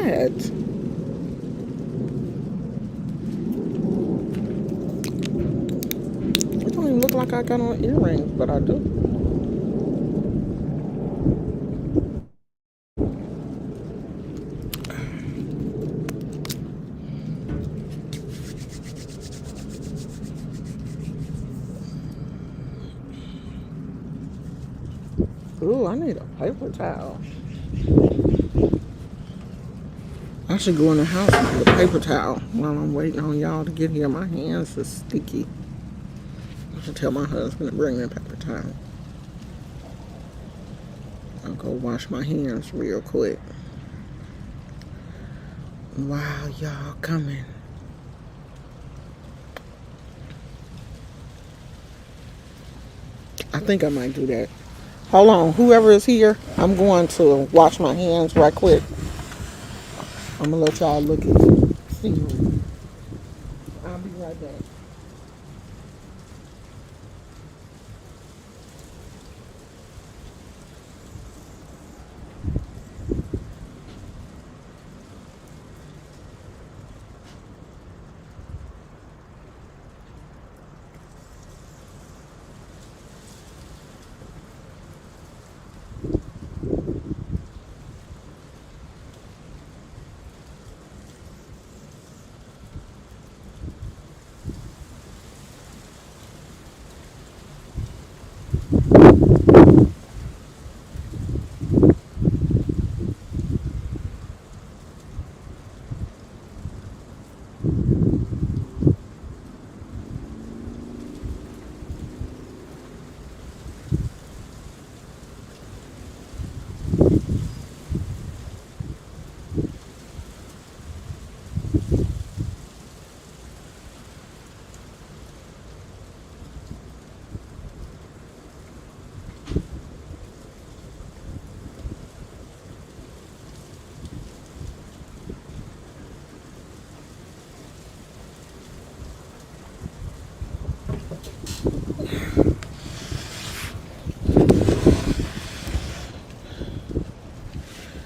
that? It don't even look like I got on earrings, but I do. Ooh, I need a paper towel. I should go in the house with a paper towel while I'm waiting on y'all to get here. My hands are sticky. I should tell my husband to bring me a paper towel. I'll go wash my hands real quick. Wow, y'all coming. I think I might do that. Hold on, whoever is here, I'm going to wash my hands right quick. I'm gonna let y'all look at the scenery. I'll be right back.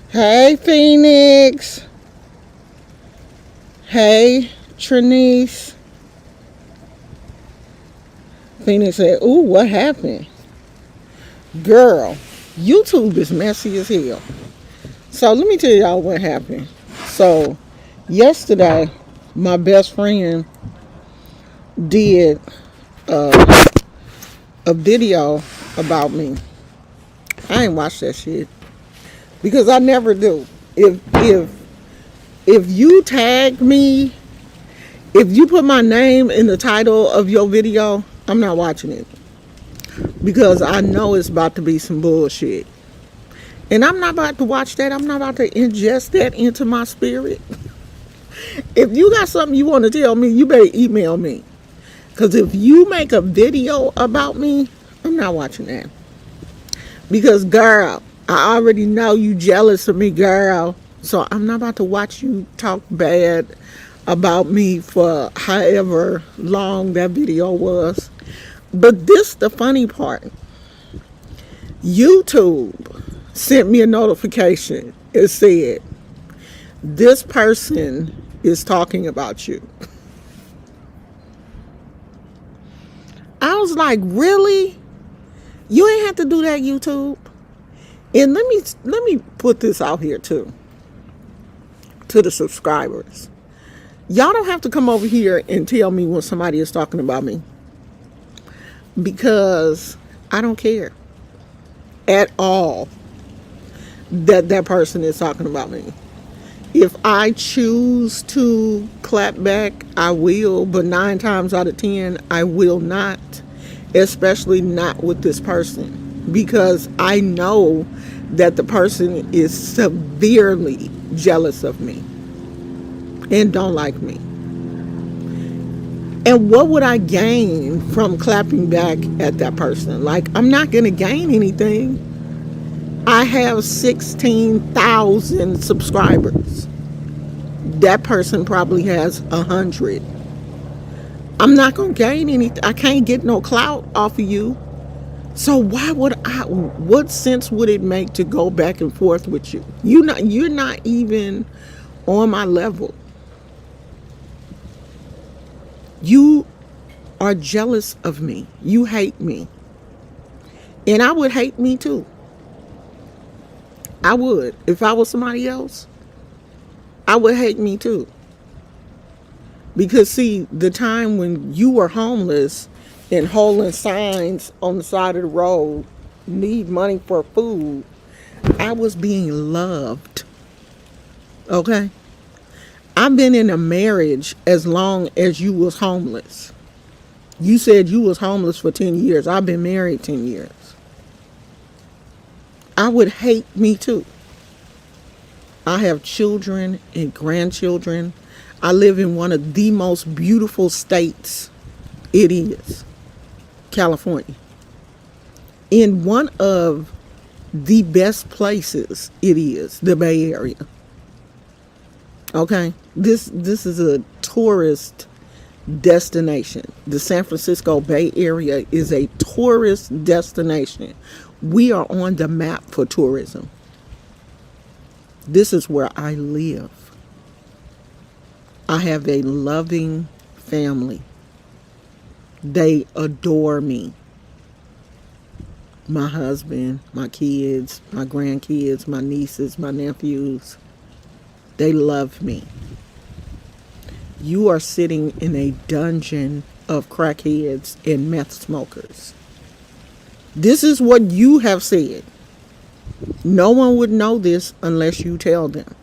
Hey, Phoenix. Hey, Trinice. Phoenix said, ooh, what happened? Girl, YouTube is messy as hell. So let me tell y'all what happened. So yesterday, my best friend did a video about me. I ain't watched that shit because I never do. If you tag me, if you put my name in the title of your video, I'm not watching it because I know it's about to be some bullshit. And I'm not about to watch that. I'm not about to ingest that into my spirit. If you got something you want to tell me, you better email me. Because if you make a video about me, I'm not watching that. Because, girl, I already know you jealous of me, girl. So I'm not about to watch you talk bad about me for however long that video was. But this the funny part. YouTube sent me a notification. It said, this person is talking about you. I was like, really? You ain't have to do that, YouTube. And let me put this out here too, to the subscribers. Y'all don't have to come over here and tell me when somebody is talking about me, because I don't care at all that person is talking about me. If I choose to clap back, I will, but 9 times out of 10, I will not, especially not with this person, because I know that the person is severely jealous of me and don't like me. And what would I gain from clapping back at that person? Like, I'm not going to gain anything. I have 16,000 subscribers. That person probably has 100. I'm not going to gain anything. I can't get no clout off of you. So why would I, what sense would it make to go back and forth with you? You're not even on my level. You are jealous of me. You hate me. And I would hate me too. I would. If I was somebody else, I would hate me too. Because see, the time when you were homeless and holding signs on the side of the road, need money for food, I was being loved. Okay? I've been in a marriage as long as you was homeless. You said you was homeless for 10 years. I've been married 10 years. I would hate me too. I have children and grandchildren. I live in one of the most beautiful states. It is California. In one of the best places, it is the Bay Area. Okay? This is a tourist destination. The San Francisco Bay Area is a tourist destination. We are on the map for tourism. This is where I live. I have a loving family. They adore me. My husband, my kids, my grandkids, my nieces, my nephews. They love me. You are sitting in a dungeon of crackheads and meth smokers. This is what you have said. No one would know this unless you tell them.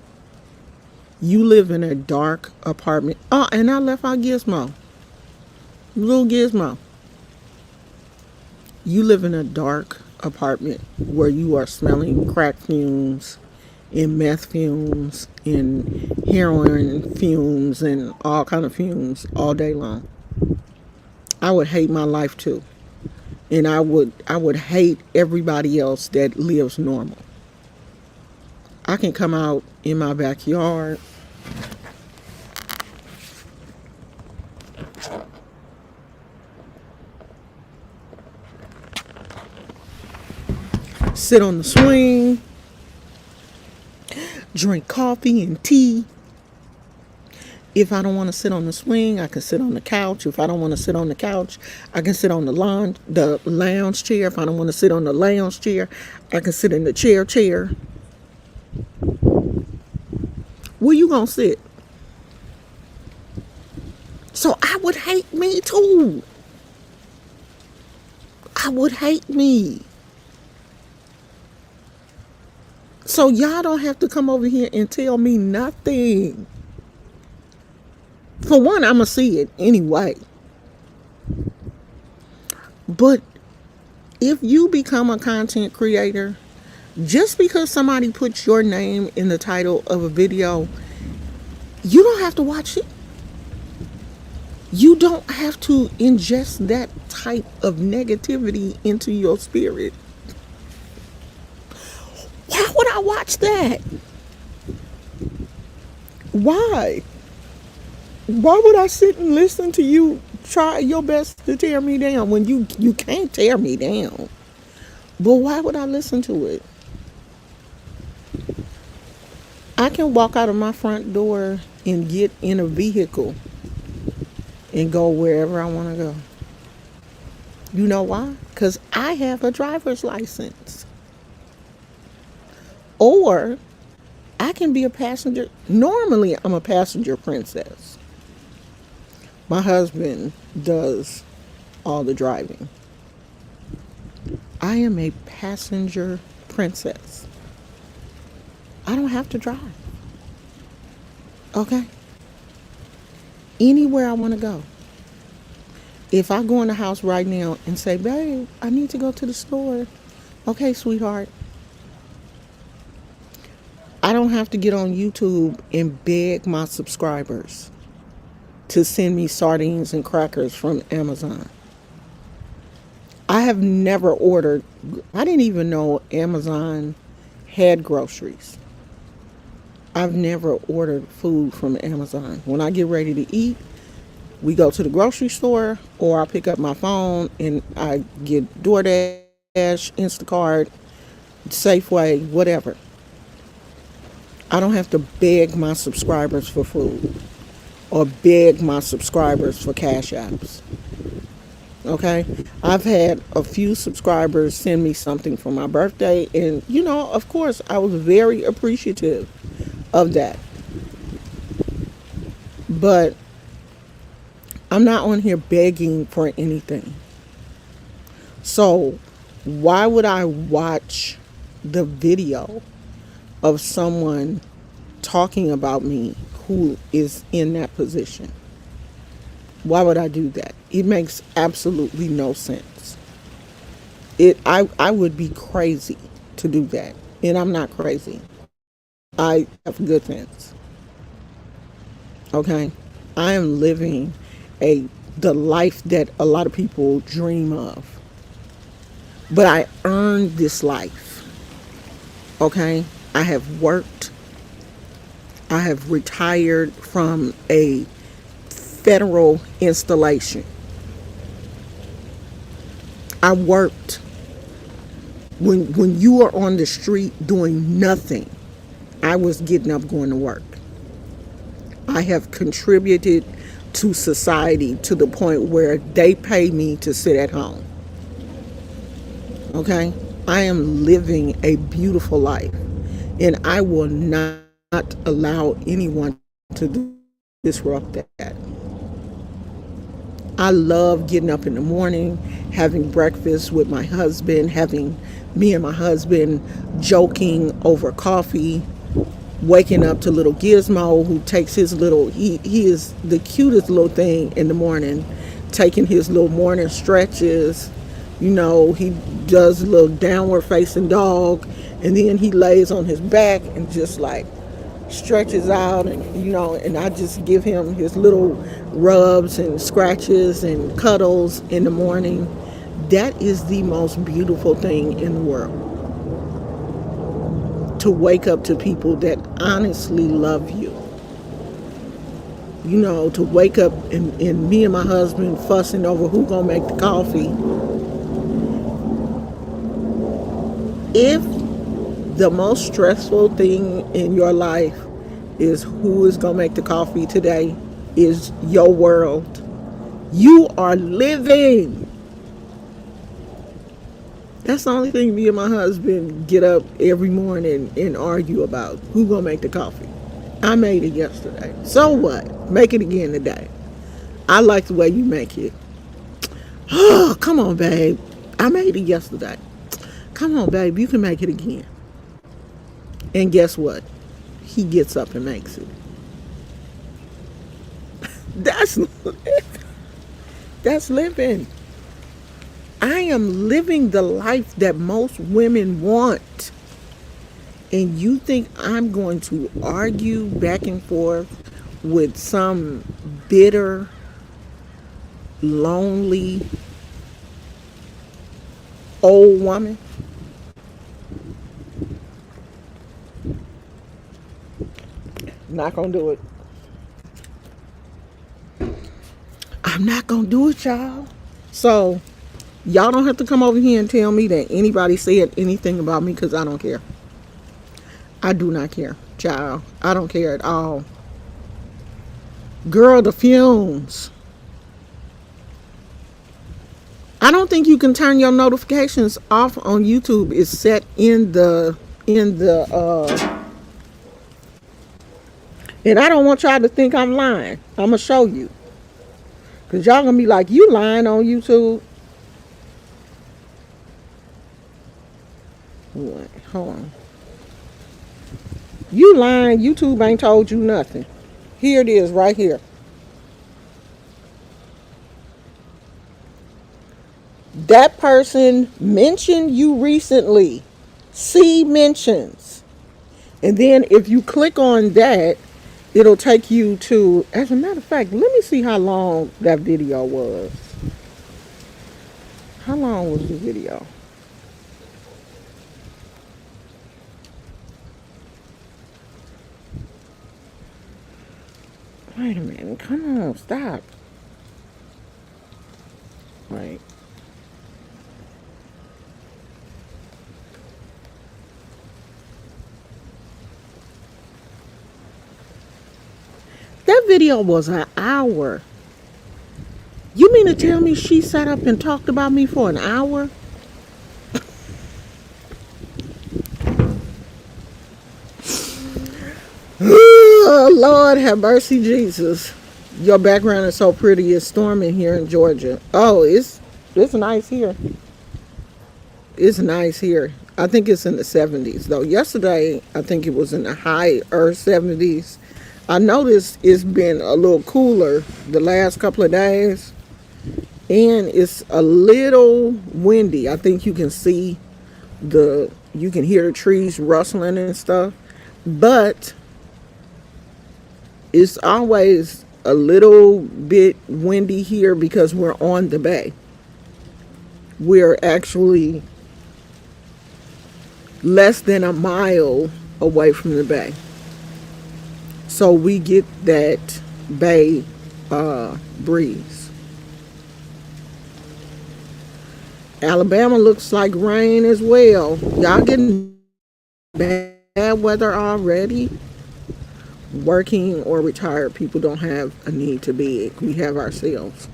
You live in a dark apartment. Oh, and I left out Gizmo. Little Gizmo. You live in a dark apartment where you are smelling crack fumes and meth fumes and heroin fumes and all kind of fumes all day long. I would hate my life too. And I would hate everybody else that lives normal. I can come out in my backyard, sit on the swing, drink coffee and tea. If I don't want to sit on the swing, I can sit on the couch. If I don't want to sit on the couch, I can sit on the lounge chair. If I don't want to sit on the lounge chair, I can sit in the chair. Where you gonna sit? So I would hate me too. I would hate me. So y'all don't have to come over here and tell me nothing. For one, I'ma see it anyway. But if you become a content creator, just because somebody puts your name in the title of a video, you don't have to watch it. You don't have to ingest that type of negativity into your spirit. Why would I watch that? Why? Why would I sit and listen to you try your best to tear me down when you can't tear me down? But why would I listen to it? I can walk out of my front door and get in a vehicle and go wherever I want to go. You know why? Because I have a driver's license. Or I can be a passenger. Normally, I'm a passenger princess. My husband does all the driving. I am a passenger princess. I don't have to drive. Okay? Anywhere I want to go. If I go in the house right now and say, babe, I need to go to the store. Okay, sweetheart. I don't have to get on YouTube and beg my subscribers to send me sardines and crackers from Amazon. I have never ordered. I didn't even know Amazon had groceries. I've never ordered food from Amazon. When I get ready to eat, we go to the grocery store, or I pick up my phone and I get DoorDash, Instacart, Safeway, whatever. I don't have to beg my subscribers for food or beg my subscribers for cash apps. Okay? I've had a few subscribers send me something for my birthday, and of course, I was very appreciative of that. But I'm not on here begging for anything. So, why would I watch the video of someone talking about me who is in that position? Why would I do that? It makes absolutely no sense. I would be crazy to do that. And I'm not crazy. I have good sense. Okay? I am living the life that a lot of people dream of. But I earned this life. Okay? I have worked. I have retired from a federal installation. I worked. When you are on the street doing nothing, I was getting up going to work. I have contributed to society to the point where they pay me to sit at home. Okay? I am living a beautiful life, and I will not allow anyone to disrupt that. I love getting up in the morning, having breakfast with my husband, having me and my husband joking over coffee, waking up to little Gizmo, who takes his little, he is the cutest little thing in the morning, taking his little morning stretches. He does a little downward facing dog, and then he lays on his back and just like stretches out, and I just give him his little rubs and scratches and cuddles in the morning. That is the most beautiful thing in the world. To wake up to people that honestly love you. To wake up and me and my husband fussing over who gonna make the coffee. If the most stressful thing in your life is who is going to make the coffee today, is your world, you are living. That's the only thing me and my husband get up every morning and argue about. Who going to make the coffee? I made it yesterday. So what? Make it again today. I like the way you make it. Oh, come on, babe. I made it yesterday. Come on, babe. You can make it again. And guess what? He gets up and makes it. That's living. I am living the life that most women want. And you think I'm going to argue back and forth with some bitter, lonely, old woman? Not gonna do it. I'm not gonna do it, y'all. So y'all don't have to come over here and tell me that anybody said anything about me, because I don't care. I do not care, child. I don't care at all. Girl, the fumes. I don't think you can turn your notifications off on YouTube. It's set in the and I don't want y'all to think I'm lying. I'm gonna show you. Because y'all gonna be like, you lying on YouTube. Wait, hold on. You lying. YouTube ain't told you nothing. Here it is right here. That person mentioned you recently. See mentions. And then if you click on that, it'll take you to, as a matter of fact, let me see how long that video was. How long was the video? Wait a minute. Come on, stop. Wait. That video was an hour. You mean to tell me she sat up and talked about me for an hour? Oh, Lord have mercy, Jesus. Your background is so pretty. It's storming here in Georgia. Oh, it's nice here. It's nice here. I think it's in the 70s though. Yesterday, I think it was in the higher 70s. I noticed it's been a little cooler the last couple of days, and it's a little windy. I think you can you can hear the trees rustling and stuff, but it's always a little bit windy here because we're on the bay. We're actually less than a mile away from the bay. So we get that bay breeze. Alabama looks like rain as well. Y'all getting bad weather already? Working or retired people don't have a need to beg. We have ourselves.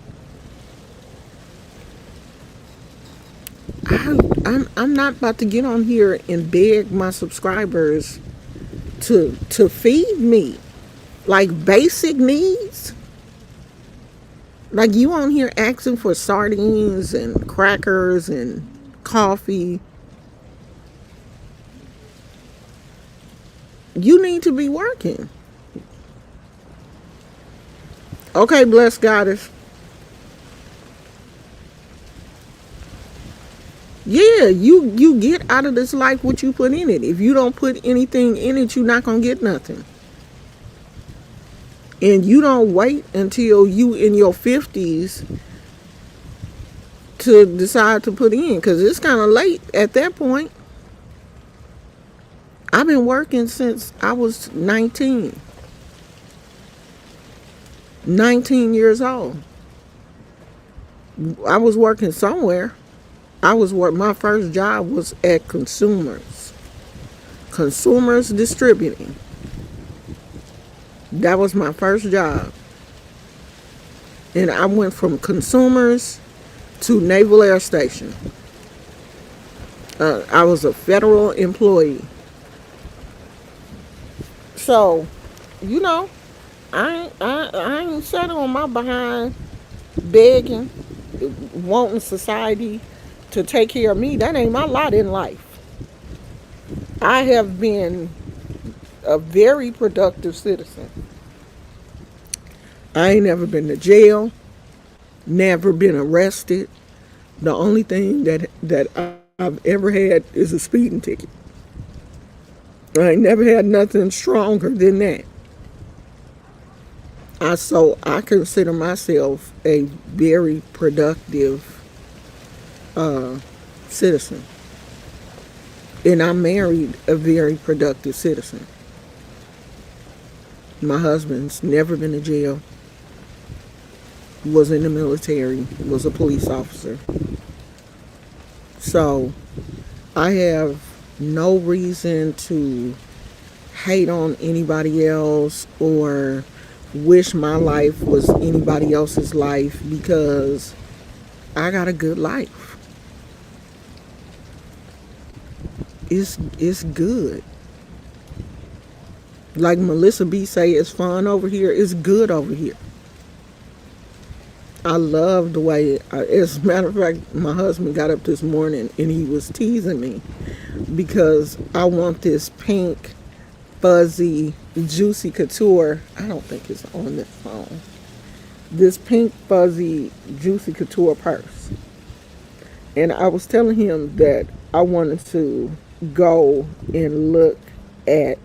I'm not about to get on here and beg my subscribers to feed me. Like basic needs. Like you on here asking for sardines and crackers and coffee. You need to be working. Okay, blessed goddess. Yeah, you get out of this life what you put in it. If you don't put anything in it, you're not going to get nothing. And you don't wait until you in your 50s to decide to put in, because it's kind of late at that point. I've been working since I was 19. 19 years old. I was working somewhere. My first job was at Consumers Distributing. That was my first job. And I went from Consumers to Naval Air Station. I was a federal employee. So, I ain't sitting on my behind begging, wanting society to take care of me. That ain't my lot in life. I have been a very productive citizen. I ain't never been to jail, never been arrested. The only thing that I've ever had is a speeding ticket. I ain't never had nothing stronger than that. So I consider myself a very productive citizen. And I married a very productive citizen. My husband's never been to jail, was in the military, was a police officer. So I have no reason to hate on anybody else or wish my life was anybody else's life, because I got a good life. It's good. Like Melissa B say, it's fun over here. It's good over here. I love the way, as a matter of fact, my husband got up this morning and he was teasing me because I want this pink, fuzzy, Juicy Couture. I don't think it's on this phone. This pink, fuzzy, Juicy Couture purse. And I was telling him that I wanted to go and look at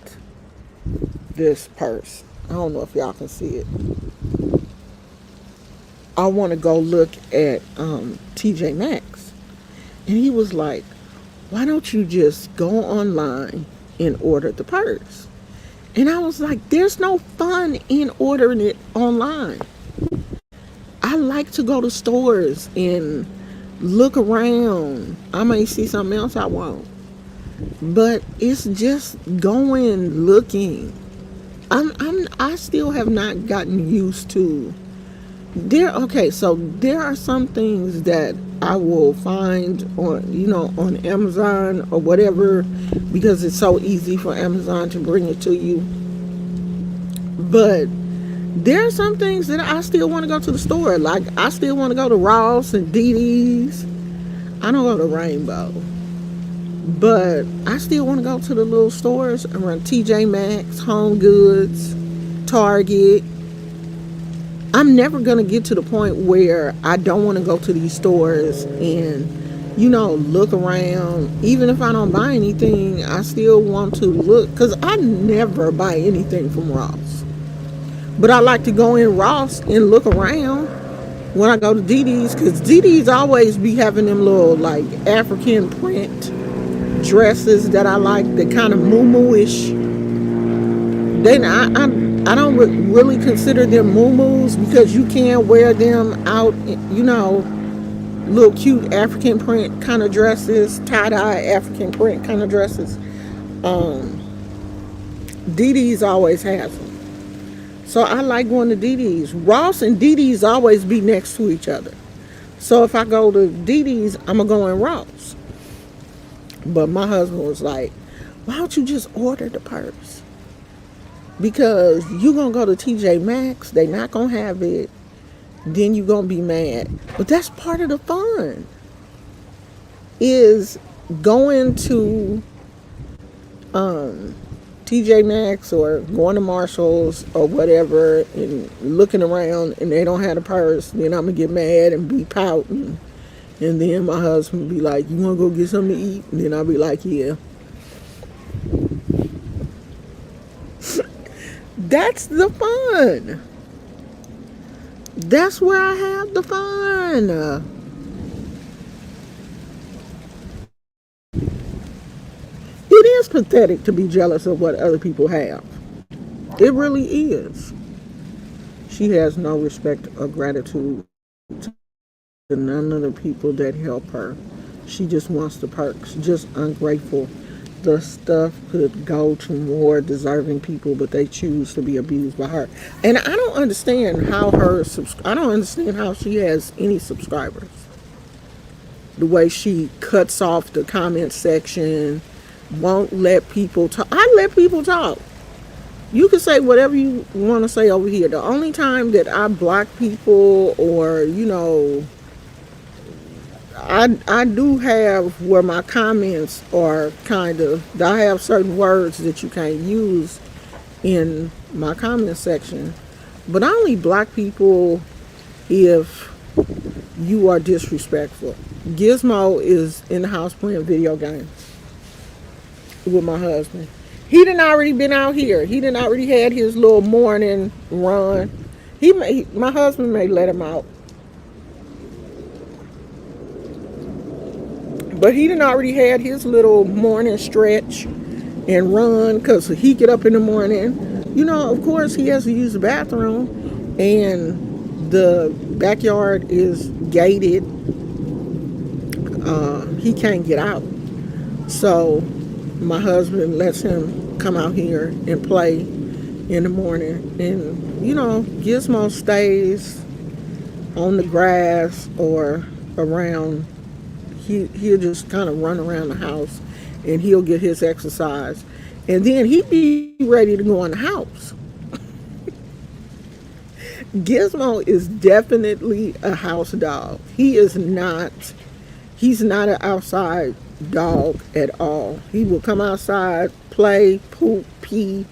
this purse. I don't know if y'all can see it. I want to go look at TJ Maxx. And he was like, why don't you just go online and order the purse? And I was like, there's no fun in ordering it online. I like to go to stores and look around. I may see something else I want. But it's just going, looking. I still have not gotten used to so there are some things that I will find on, on Amazon or whatever, because it's so easy for Amazon to bring it to you. But there are some things that I still want to go to the store. Like, I still want to go to Ross and DD's. I don't go to Rainbow. But I still want to go to the little stores around TJ Maxx, Home Goods, Target. I'm never going to get to the point where I don't want to go to these stores and, look around. Even if I don't buy anything, I still want to look, because I never buy anything from Ross. But I like to go in Ross and look around when I go to DD's, because DD's always be having them little, like, African print dresses that I like, that kind of moo-moo-ish. Then I don't really consider them moo-moos, because you can wear them out, little cute African print kind of dresses, tie-dye African print kind of dresses. DD's always has them. So I like going to DD's. Ross and DD's always be next to each other. So if I go to DD's, I'm going to go in Ross. But my husband was like, why don't you just order the purse? Because you going to go to TJ Maxx, they not going to have it. Then you going to be mad. But that's part of the fun. Is going to TJ Maxx or going to Marshall's or whatever and looking around and they don't have a purse. Then I'm going to get mad and be pouting. And then my husband will be like, you want to go get something to eat? And then I'll be like, yeah. That's the fun. That's where I have the fun. It is pathetic to be jealous of what other people have. It really is. She has no respect or gratitude to none of the people that help her. She just wants the perks. Just ungrateful. The stuff could go to more deserving people, but they choose to be abused by her. And I don't understand how I don't understand how she has any subscribers. The way she cuts off the comment section, won't let people talk. I let people talk. You can say whatever you want to say over here. The only time that I block people, or I do have where my comments are I have certain words that you can't use in my comment section. But I only block people if you are disrespectful. Gizmo is in the house playing video games with my husband. He done already been out here. He done already had his little morning run. My husband may let him out. But he done already had his little morning stretch and run, because he get up in the morning. Of course, he has to use the bathroom, and the backyard is gated. He can't get out. So my husband lets him come out here and play in the morning. And, Gizmo stays on the grass or around. He'll just kind of run around the house and he'll get his exercise. And then he'd be ready to go in the house. Gizmo is definitely a house dog. He's not an outside dog at all. He will come outside, play, poop, pee,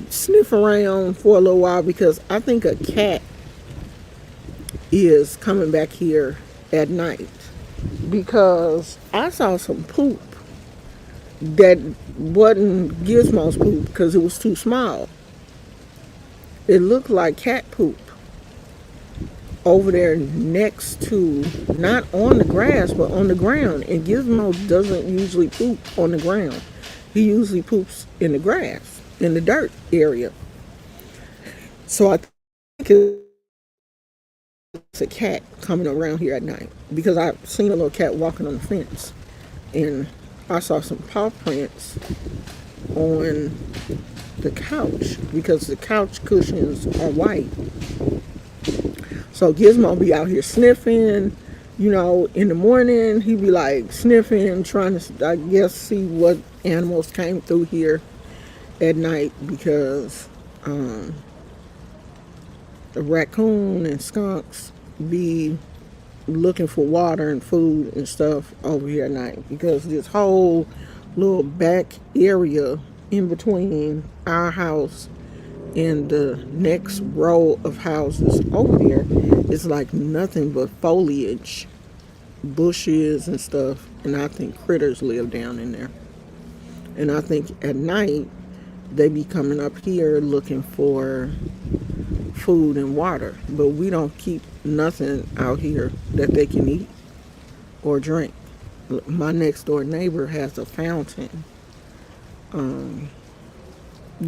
sniff around for a little while, because I think a cat is coming back here at night. Because I saw some poop that wasn't Gizmo's poop, because it was too small. It looked like cat poop over there next to, not on the grass, but on the ground. And Gizmo doesn't usually poop on the ground. He usually poops in the grass, in the dirt area. So I think it's a cat coming around here at night, because I've seen a little cat walking on the fence, and I saw some paw prints on the couch because the couch cushions are white. So Gizmo be out here sniffing, in the morning he be like sniffing, trying to, I guess, see what animals came through here at night because the raccoon and skunks be looking for water and food and stuff over here at night because this whole little back area in between our house and the next row of houses over there is like nothing but foliage, bushes and stuff, and I think critters live down in there. And I think at night they be coming up here looking for food and water, but we don't keep nothing out here that they can eat or drink. My next door neighbor has a fountain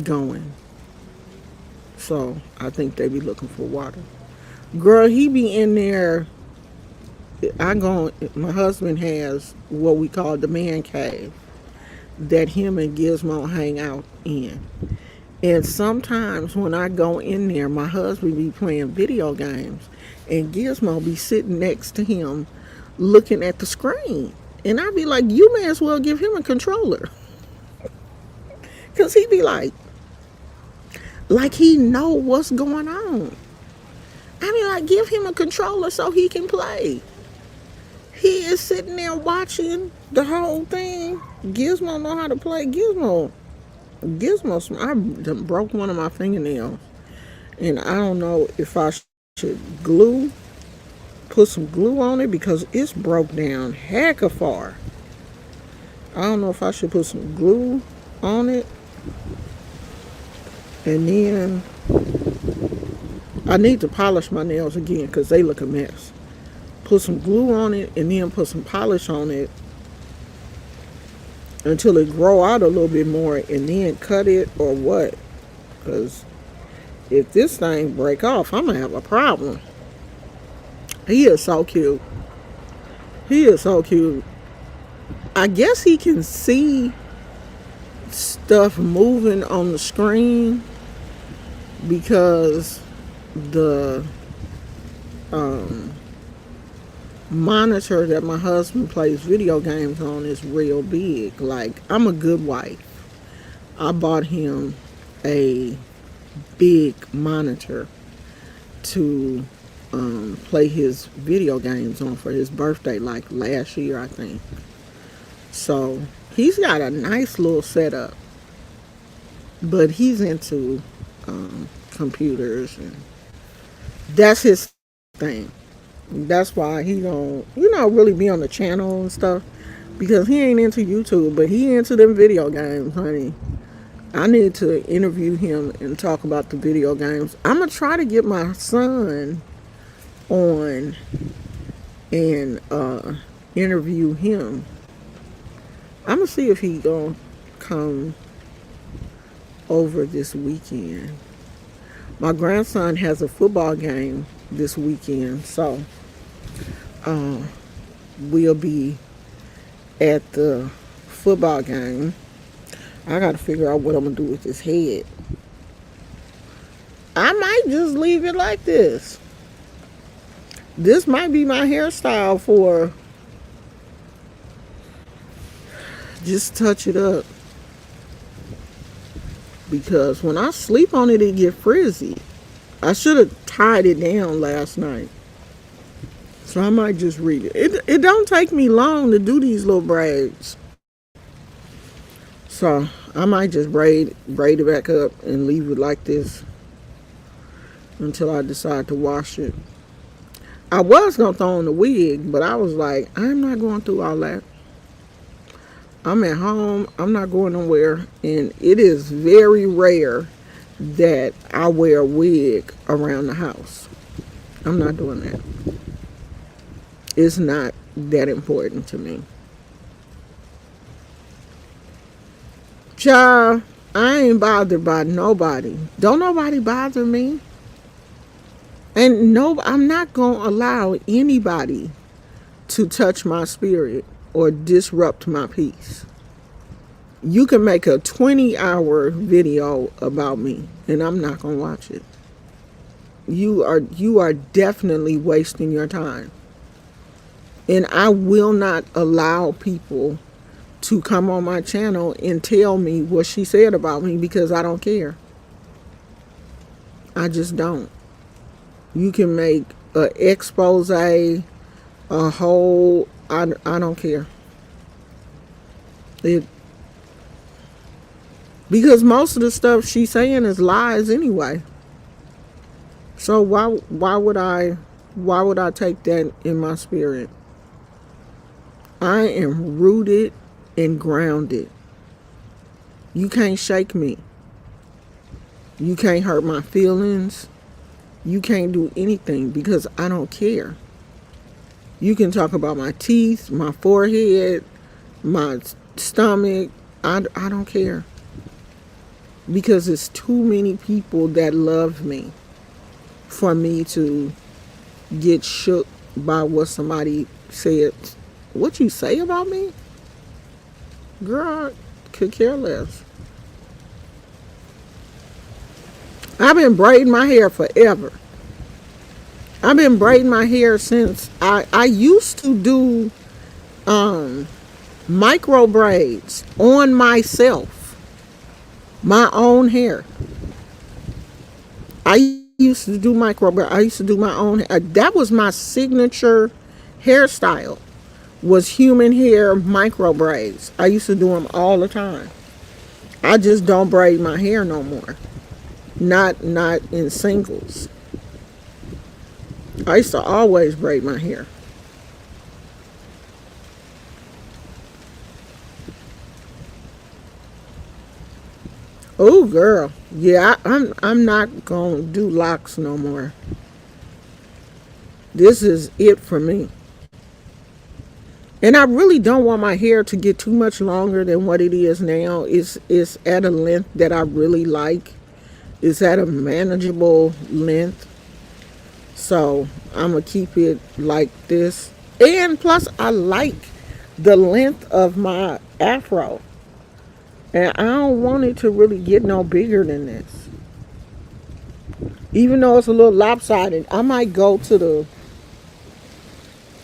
going, so I think they be looking for water. Girl, he be in there. My husband has what we call the man cave that him and Gizmo hang out in. And sometimes when I go in there, my husband be playing video games and Gizmo be sitting next to him looking at the screen. And I be like, you may as well give him a controller. Because he be like he know what's going on. I mean, like, give him a controller so he can play. He is sitting there watching the whole thing. Gizmo know how to play. Gizmo, I done broke one of my fingernails. And I don't know if I should put some glue on it because it's broke down heck of far. I don't know if I should put some glue on it. And then I need to polish my nails again because they look a mess. Put some glue on it and then put some polish on it until it grow out a little bit more and then cut it or what. Because if this thing break off, I'm going to have a problem. He is so cute. He is so cute. I guess he can see stuff moving on the screen because the monitor that my husband plays video games on is real big. Like, I'm a good wife. I bought him a big monitor to play his video games on for his birthday, like last year, I think. So he's got a nice little setup, but he's into computers, and that's his thing. That's why he don't, really be on the channel and stuff, because he ain't into YouTube, but he into them video games, honey. I need to interview him and talk about the video games. I'm gonna try to get my son on and interview him. I'm gonna see if he gonna come over this weekend. My grandson has a football game this weekend, so we'll be at the football game. I gotta figure out what I'm gonna do with his head. I might just leave it like this. This might be my hairstyle for just touch it up. Because when I sleep on it, it get frizzy. I should have tied it down last night. So I might just read it. It don't take me long to do these little braids. So I might just braid it back up and leave it like this until I decide to wash it. I was going to throw on the wig, but I was like, I'm not going through all that. I'm at home. I'm not going nowhere. And it is very rare that I wear a wig around the house. I'm not doing that. It's not that important to me. Child, I ain't bothered by nobody. Don't nobody bother me. And no, I'm not going to allow anybody to touch my spirit or disrupt my peace. You can make a 20-hour video about me and I'm not going to watch it. You are definitely wasting your time. And I will not allow people to come on my channel and tell me what she said about me because I don't care. I just don't. You can make an expose, a whole, I don't care. Because most of the stuff she's saying is lies anyway. So why would I take that in my spirit? I am rooted and grounded. You can't shake me. You can't hurt my feelings. You can't do anything because I don't care. You can talk about my teeth, my forehead, my stomach. I don't care. Because it's too many people that love me for me to get shook by what somebody said. What you say about me? Girl, I could care less. I've been braiding my hair forever. I've been braiding my hair since I used to do micro braids on myself, my own hair. I used to do micro braids. I used to do my own hair. That was my signature hairstyle, was human hair micro braids. I used to do them all the time. I just don't braid my hair no more. Not in singles. I used to always braid my hair. Oh, girl. Yeah, I'm not gonna do locks no more. This is it for me. And I really don't want my hair to get too much longer than what it is now. It's at a length that I really like. It's at a manageable length. So I'm going to keep it like this. And plus, I like the length of my afro. And I don't want it to really get no bigger than this. Even though it's a little lopsided, I might go to the...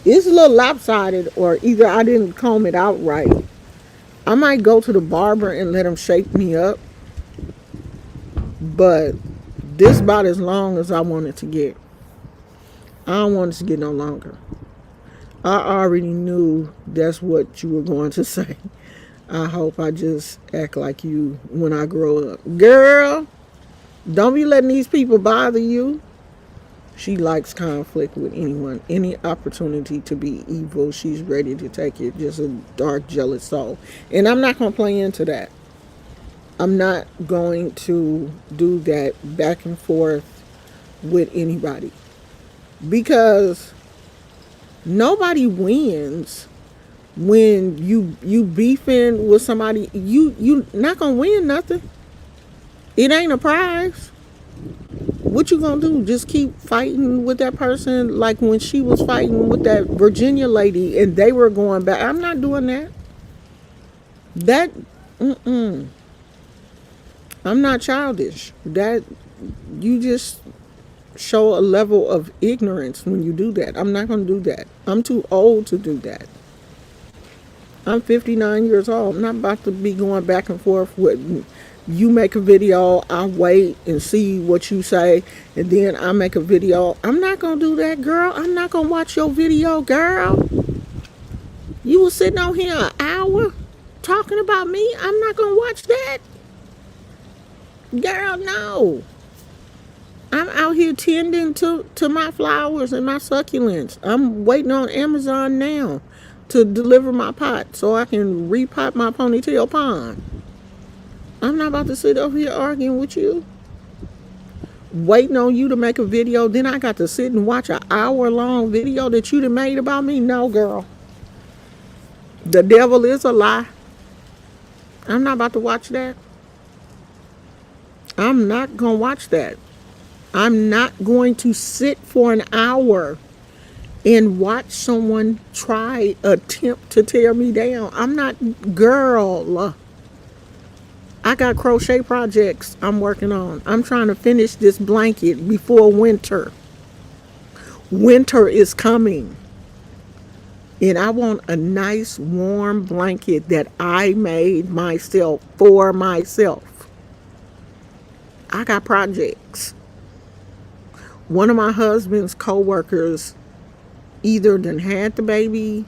It's a little lopsided, or either I didn't comb it out right. I might go to the barber and let him shape me up. But this about as long as I want it to get. I don't want it to get no longer. I already knew that's what you were going to say. I hope I just act like you when I grow up. Girl, don't be letting these people bother you. She likes conflict with anyone. Any opportunity to be evil, she's ready to take it. Just a dark, jealous soul. And I'm not going to play into that. I'm not going to do that back and forth with anybody. Because nobody wins when you beefing with somebody. You not going to win nothing. It ain't a prize. What you gonna do? Just keep fighting with that person like when she was fighting with that Virginia lady and they were going back. I'm not doing that. I'm not childish. That you just show a level of ignorance when you do that. I'm not gonna do that. I'm too old to do that. I'm 59 years old. I'm not about to be going back and forth with... You make a video, I wait and see what you say, and then I make a video. I'm not going to do that, girl. I'm not going to watch your video, girl. You were sitting on here an hour talking about me. I'm not going to watch that. Girl, no. I'm out here tending to my flowers and my succulents. I'm waiting on Amazon now to deliver my pot so I can repot my ponytail pond. I'm not about to sit over here arguing with you, waiting on you to make a video. Then I got to sit and watch an hour-long video that you done made about me. No, girl. The devil is a lie. I'm not about to watch that. I'm not going to watch that. I'm not going to sit for an hour and watch someone attempt to tear me down. I'm not, girl. I got crochet projects I'm working on. I'm trying to finish this blanket before winter. Winter is coming. And I want a nice warm blanket that I made myself for myself. I got projects. One of my husband's co-workers either done had the baby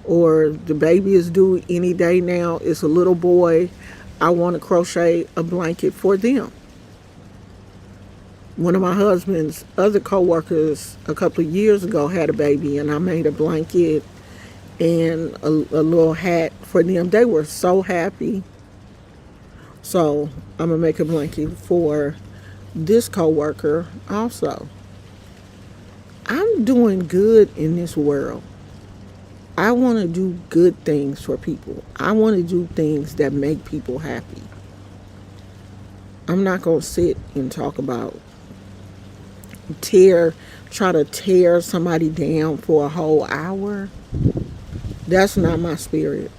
or the baby is due any day now. It's a little boy. I want to crochet a blanket for them. One of my husband's other co-workers a couple of years ago had a baby, and I made a blanket and a little hat for them. They were so happy. So I'm gonna make a blanket for this co-worker also. I'm doing good in this world. I want to do good things for people. I want to do things that make people happy. I'm not going to sit and talk about try to tear somebody down for a whole hour. That's not my spirit.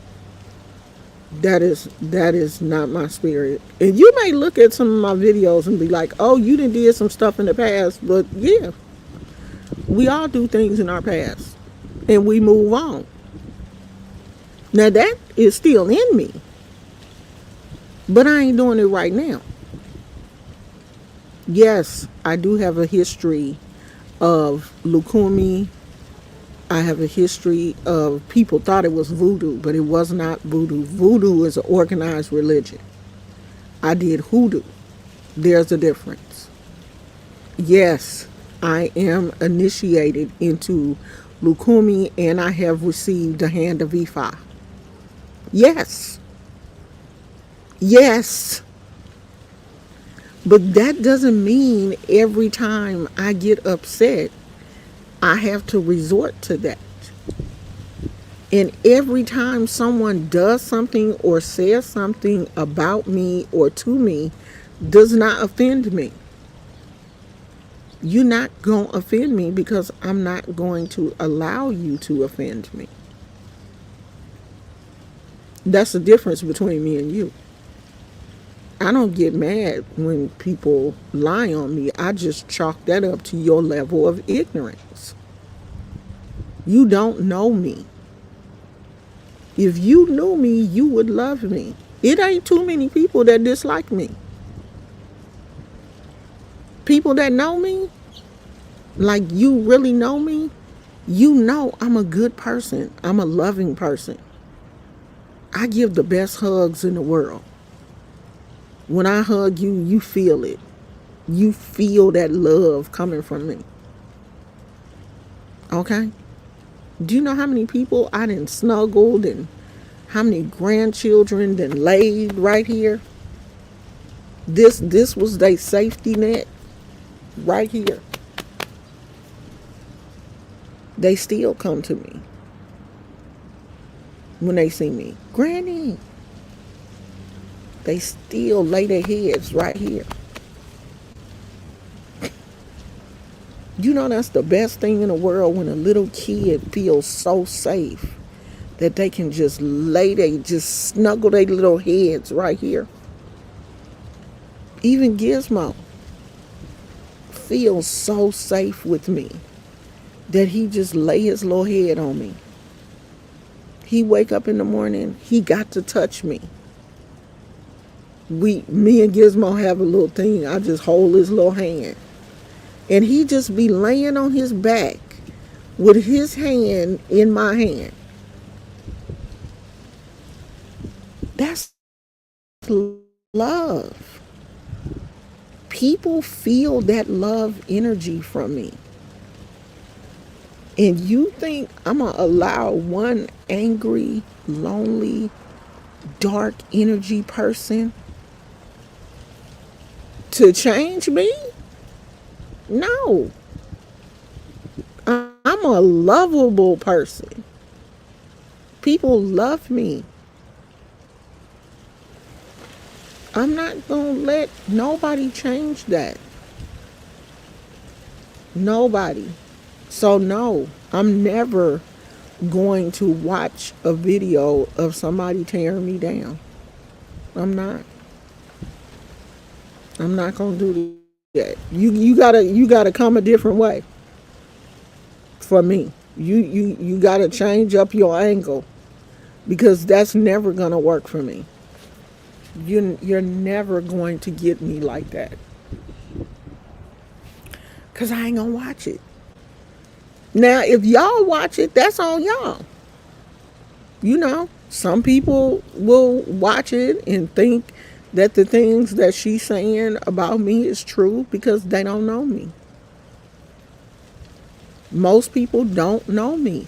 That is not my spirit. And you may look at some of my videos and be like, oh, you done did some stuff in the past. But yeah, we all do things in our past. And we move on. Now that is still in me. But I ain't doing it right now. Yes, I do have a history of leukemia. I have a history of people thought it was voodoo, but it was not voodoo. Voodoo is an organized religion. I did hoodoo. There's a difference. Yes, I am initiated into leukemia and I have received the hand of Ifa. Yes. Yes. But that doesn't mean every time I get upset, I have to resort to that. And every time someone does something or says something about me or to me does not offend me. You're not going to offend me because I'm not going to allow you to offend me. That's the difference between me and you. I don't get mad when people lie on me. I just chalk that up to your level of ignorance. You don't know me. If you knew me, you would love me. It ain't too many people that dislike me. People that know me, like you really know me, you know I'm a good person. I'm a loving person. I give the best hugs in the world. When I hug you, you feel it. You feel that love coming from me. Okay? Do you know how many people I done snuggled and how many grandchildren done laid right here? This was their safety net right here. They still come to me when they see me. Granny. They still lay their heads right here. You know that's the best thing in the world when a little kid feels so safe that they can just just snuggle their little heads right here. Even Gizmo feels so safe with me that he just lay his little head on me. He wake up in the morning, he got to touch me. Me and Gizmo have a little thing. I just hold his little hand. And he just be laying on his back with his hand in my hand. That's love. People feel that love energy from me. And you think I'm going to allow one angry, lonely, dark energy person to change me? No. I'm a lovable person. People love me. I'm not going to let nobody change that. Nobody. So no, I'm never going to watch a video of somebody tearing me down. I'm not. I'm not gonna do that. You gotta come a different way for me. You gotta change up your angle because that's never gonna work for me. You're never going to get me like that because I ain't gonna watch it. Now, if y'all watch it, that's on y'all. Some people will watch it and think that the things that she's saying about me is true because they don't know me. Most people don't know me.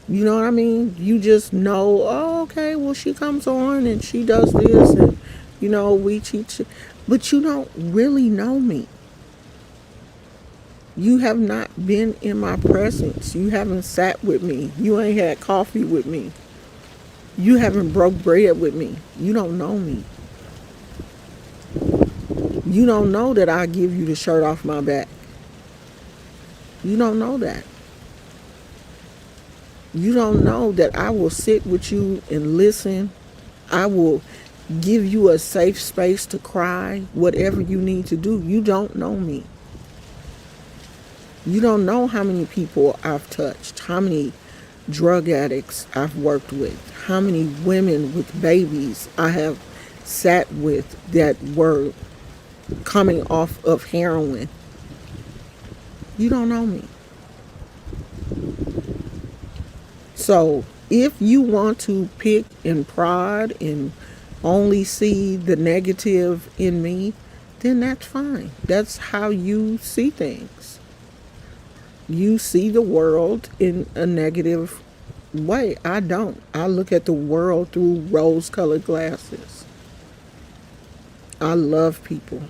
You know what I mean? You just know, oh, okay, well, she comes on and she does this and, we teach. But you don't really know me. You have not been in my presence. You haven't sat with me. You ain't had coffee with me. You haven't broke bread with me. You don't know me. You don't know that I give you the shirt off my back. You don't know that. You don't know that I will sit with you and listen. I will give you a safe space to cry, whatever you need to do. You don't know me. You don't know how many people I've touched, how many drug addicts I've worked with, how many women with babies I have sat with that were coming off of heroin. You don't know me. So if you want to pick and prod and only see the negative in me, then that's fine. That's how you see things. You see the world in a negative way. I don't. I look at the world through rose-colored glasses. I love people.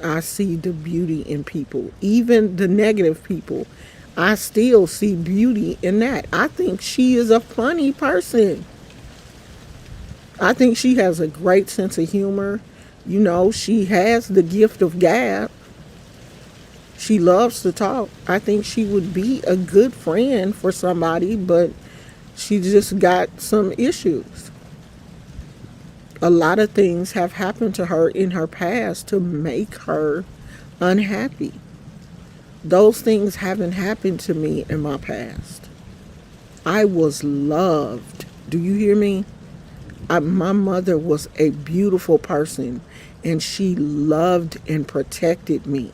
I see the beauty in people. Even the negative people, I still see beauty in that. I think she is a funny person. I think she has a great sense of humor. She has the gift of gab. She loves to talk. I think she would be a good friend for somebody, but she just got some issues. A lot of things have happened to her in her past to make her unhappy. Those things haven't happened to me in my past. I was loved. Do you hear me? My mother was a beautiful person and she loved and protected me.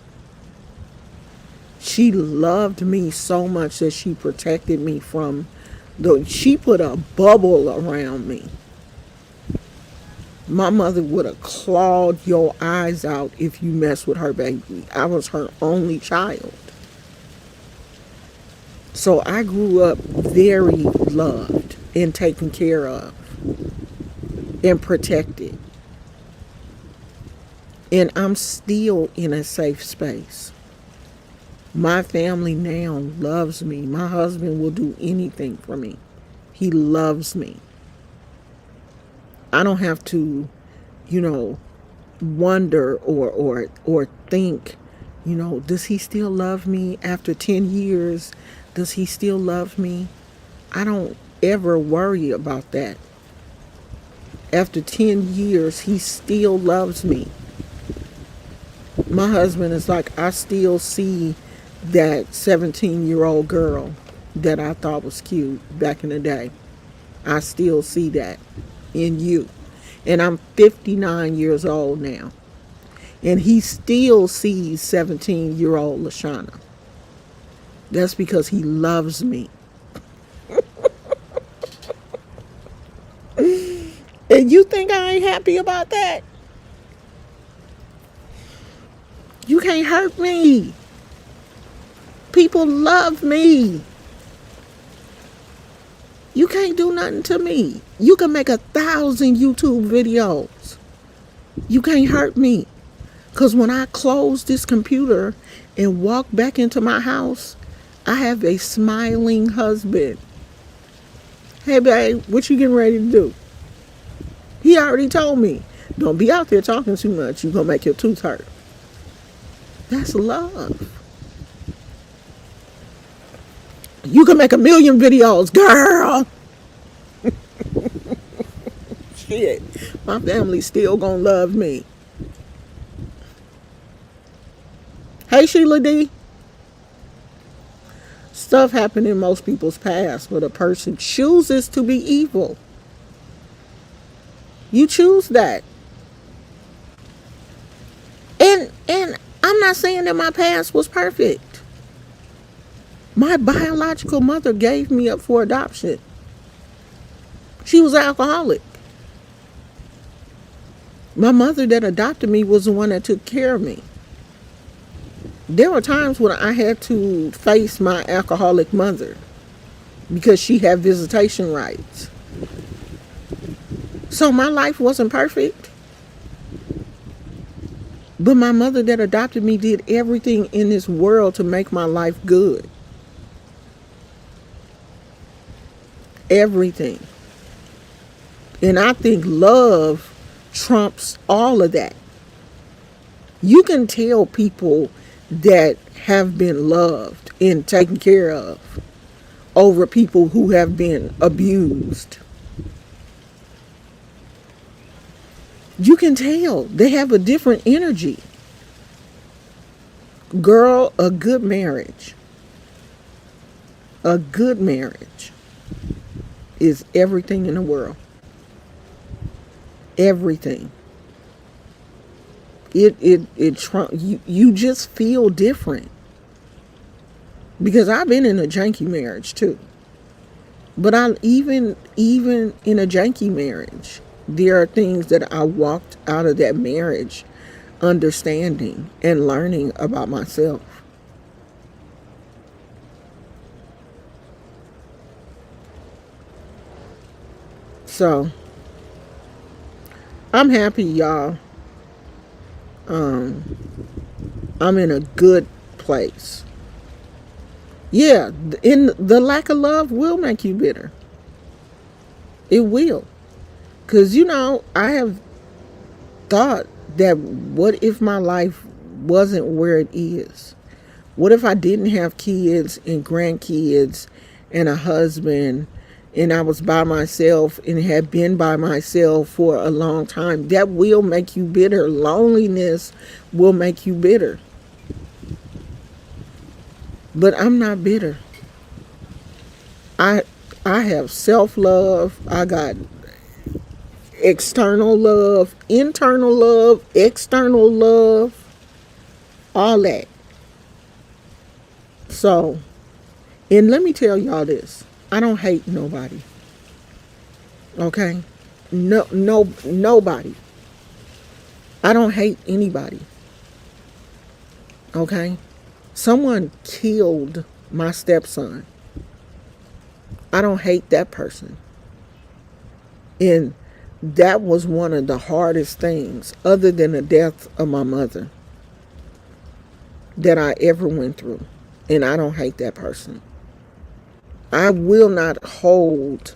She loved me so much that she protected me from she put a bubble around me. My mother would have clawed your eyes out if you mess with her baby. I was her only child. So I grew up very loved and taken care of and protected. And I'm still in a safe space. My family now loves me. My husband will do anything for me. He loves me. I don't have to, wonder or think, does he still love me after 10 years? Does he still love me? I don't ever worry about that. After 10 years, he still loves me. My husband is like, I still see that 17-year-old girl that I thought was cute back in the day. I still see that in you. And I'm 59 years old now. And he still sees 17-year-old Lashana. That's because he loves me. And you think I ain't happy about that? You can't hurt me. People love me. You can't do nothing to me. You can make 1,000 YouTube videos. You can't hurt me. Because when I close this computer and walk back into my house, I have a smiling husband. Hey, babe, what you getting ready to do? He already told me, don't be out there talking too much. You're going to make your tooth hurt. That's love. You can make 1,000,000 videos, girl. shit, my family still gonna love me. Hey, Sheila D. Stuff happened in most people's past, but a person chooses to be evil. You choose that. And I'm not saying that my past was perfect. My biological mother gave me up for adoption. She was alcoholic. My mother that adopted me was the one that took care of me. There were times when I had to face my alcoholic mother because she had visitation rights. So my life wasn't perfect. But my mother that adopted me did everything in this world to make my life good. Everything. And I think love trumps all of that. You can tell people that have been loved and taken care of over people who have been abused. You can tell they have a different energy. Girl, a good marriage is everything in the world. Everything. You just feel different. Because I've been in a janky marriage too. But even in a janky marriage, there are things that I walked out of that marriage understanding and learning about myself. So, I'm happy, y'all. I'm in a good place. Yeah, in the lack of love will make you bitter. It will. Because, I have thought that what if my life wasn't where it is? What if I didn't have kids and grandkids and a husband and I was by myself and had been by myself for a long time? That will make you bitter. Loneliness will make you bitter. But I'm not bitter. I have self-love. I got external love, internal love, external love, all that. So, and let me tell y'all this. I don't hate nobody. Okay? Nobody. I don't hate anybody. Okay? Someone killed my stepson. I don't hate that person. And that was one of the hardest things, other than the death of my mother, that I ever went through. And I don't hate that person. I will not hold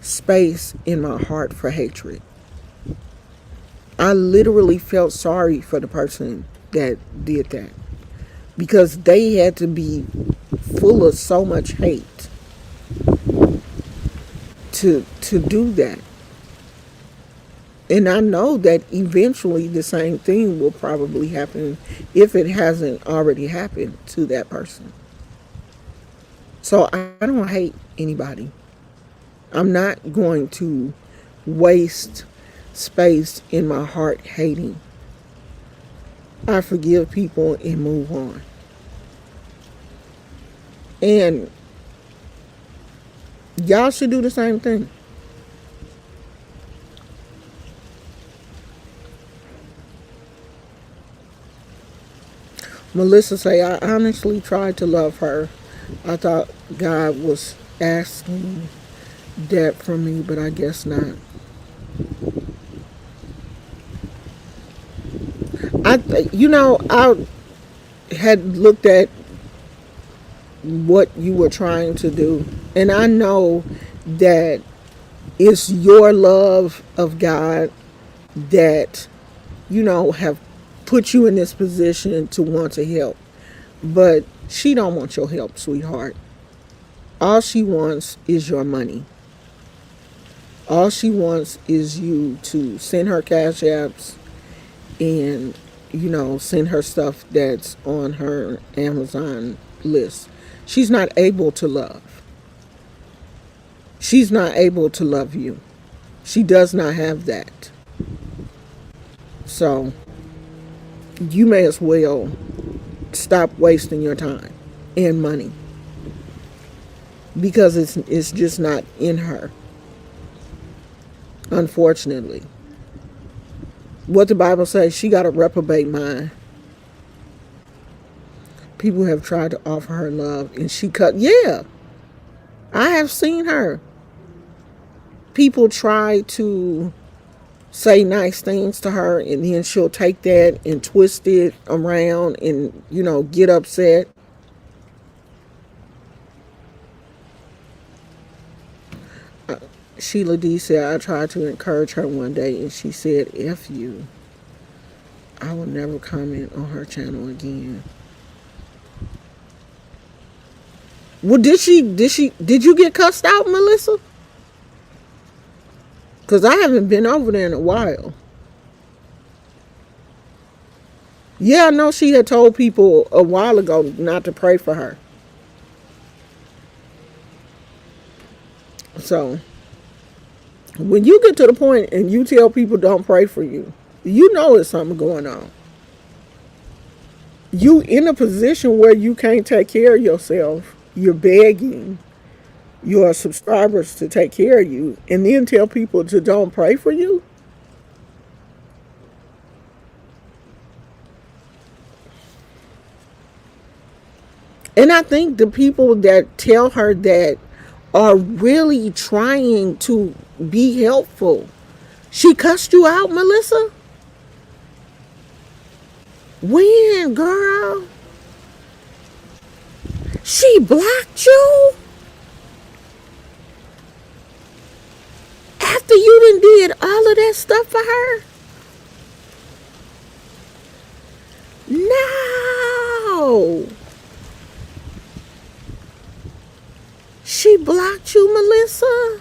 space in my heart for hatred. I literally felt sorry for the person that did that, because they had to be full of so much hate to do that. And I know that eventually the same thing will probably happen, if it hasn't already happened, to that person. So I don't hate anybody. I'm not going to waste space in my heart hating. I forgive people and move on. And y'all should do the same thing. Melissa say, I honestly tried to love her. I thought God was asking that from me, but I guess not. I had looked at what you were trying to do, and I know that it's your love of God that, have put you in this position to want to help. But she don't want your help, sweetheart. All she wants is your money. All she wants is you to send her cash apps and, send her stuff that's on her Amazon list. She's not able to love. She's not able to love you. She does not have that. So you may as well stop wasting your time and money, because it's just not in her, unfortunately. What the Bible says, she got a reprobate mind. People have tried to offer her love and she cut. Yeah, I have seen her. People try to say nice things to her, and then she'll take that and twist it around and, get upset. Sheila D said, I tried to encourage her one day and she said, F you. I will never comment on her channel again. Well, did you get cussed out, Melissa? Because I haven't been over there in a while. Yeah, I know she had told people a while ago not to pray for her. So, when you get to the point and you tell people don't pray for you, you know there's something going on. You in a position where you can't take care of yourself. You're begging your subscribers to take care of you, and then tell people to don't pray for you. And I think the people that tell her that are really trying to be helpful. She cussed you out, Melissa? When, girl? She blocked you? After you done did all of that stuff for her? No. She blocked you, Melissa?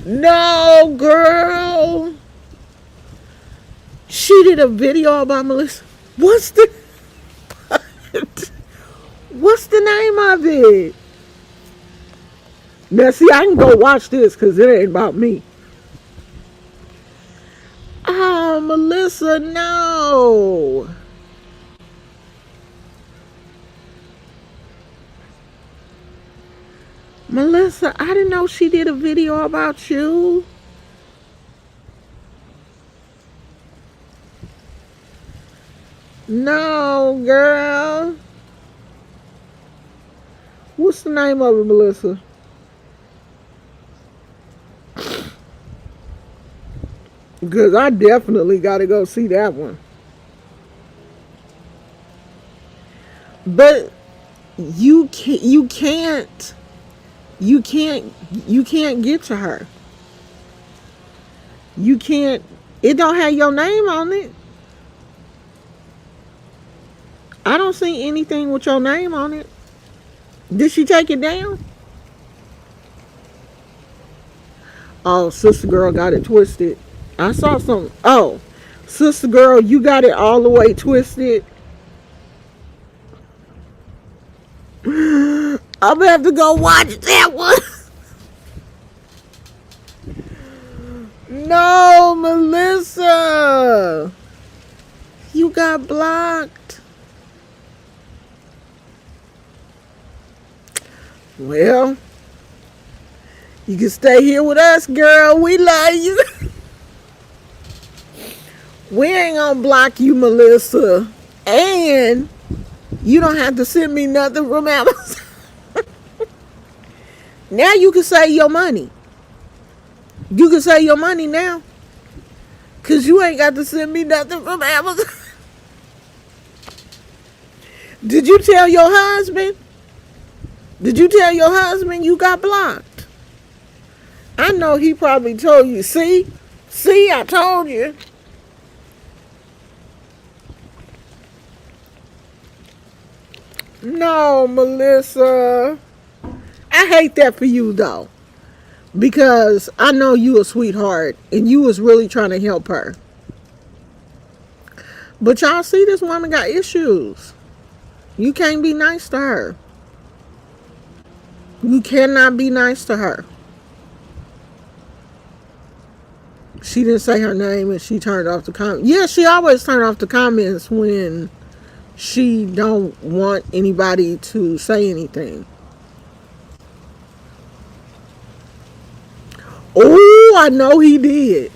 No, girl. She did a video about Melissa. What's the name of it? Now, see, I can go watch this because it ain't about me. Oh, Melissa, no. Melissa, I didn't know she did a video about you. No, girl. What's the name of it, Melissa? Because I definitely got to go see that one. But you can't get to her. You can't. It don't have your name on it. I don't see anything with your name on it. Did she take it down? Oh, sister girl got it twisted. I saw some. Oh, sister girl, you got it all the way twisted. I'm gonna have to go watch that one. No, Melissa. You got blocked. Well, you can stay here with us, girl. We love you. We ain't gonna block you, Melissa. And you don't have to send me nothing from Amazon. Now you can save your money. You can save your money now. Because you ain't got to send me nothing from Amazon. Did you tell your husband? Did you tell your husband you got blocked? I know he probably told you. See, I told you. No, Melissa. I hate that for you though. Because I know you a sweetheart and you was really trying to help her. But y'all see this woman got issues. You can't be nice to her. You cannot be nice to her. She didn't say her name and she turned off the comments. Yeah, she always turned off the comments when she don't want anybody to say anything. Oh, I know he did.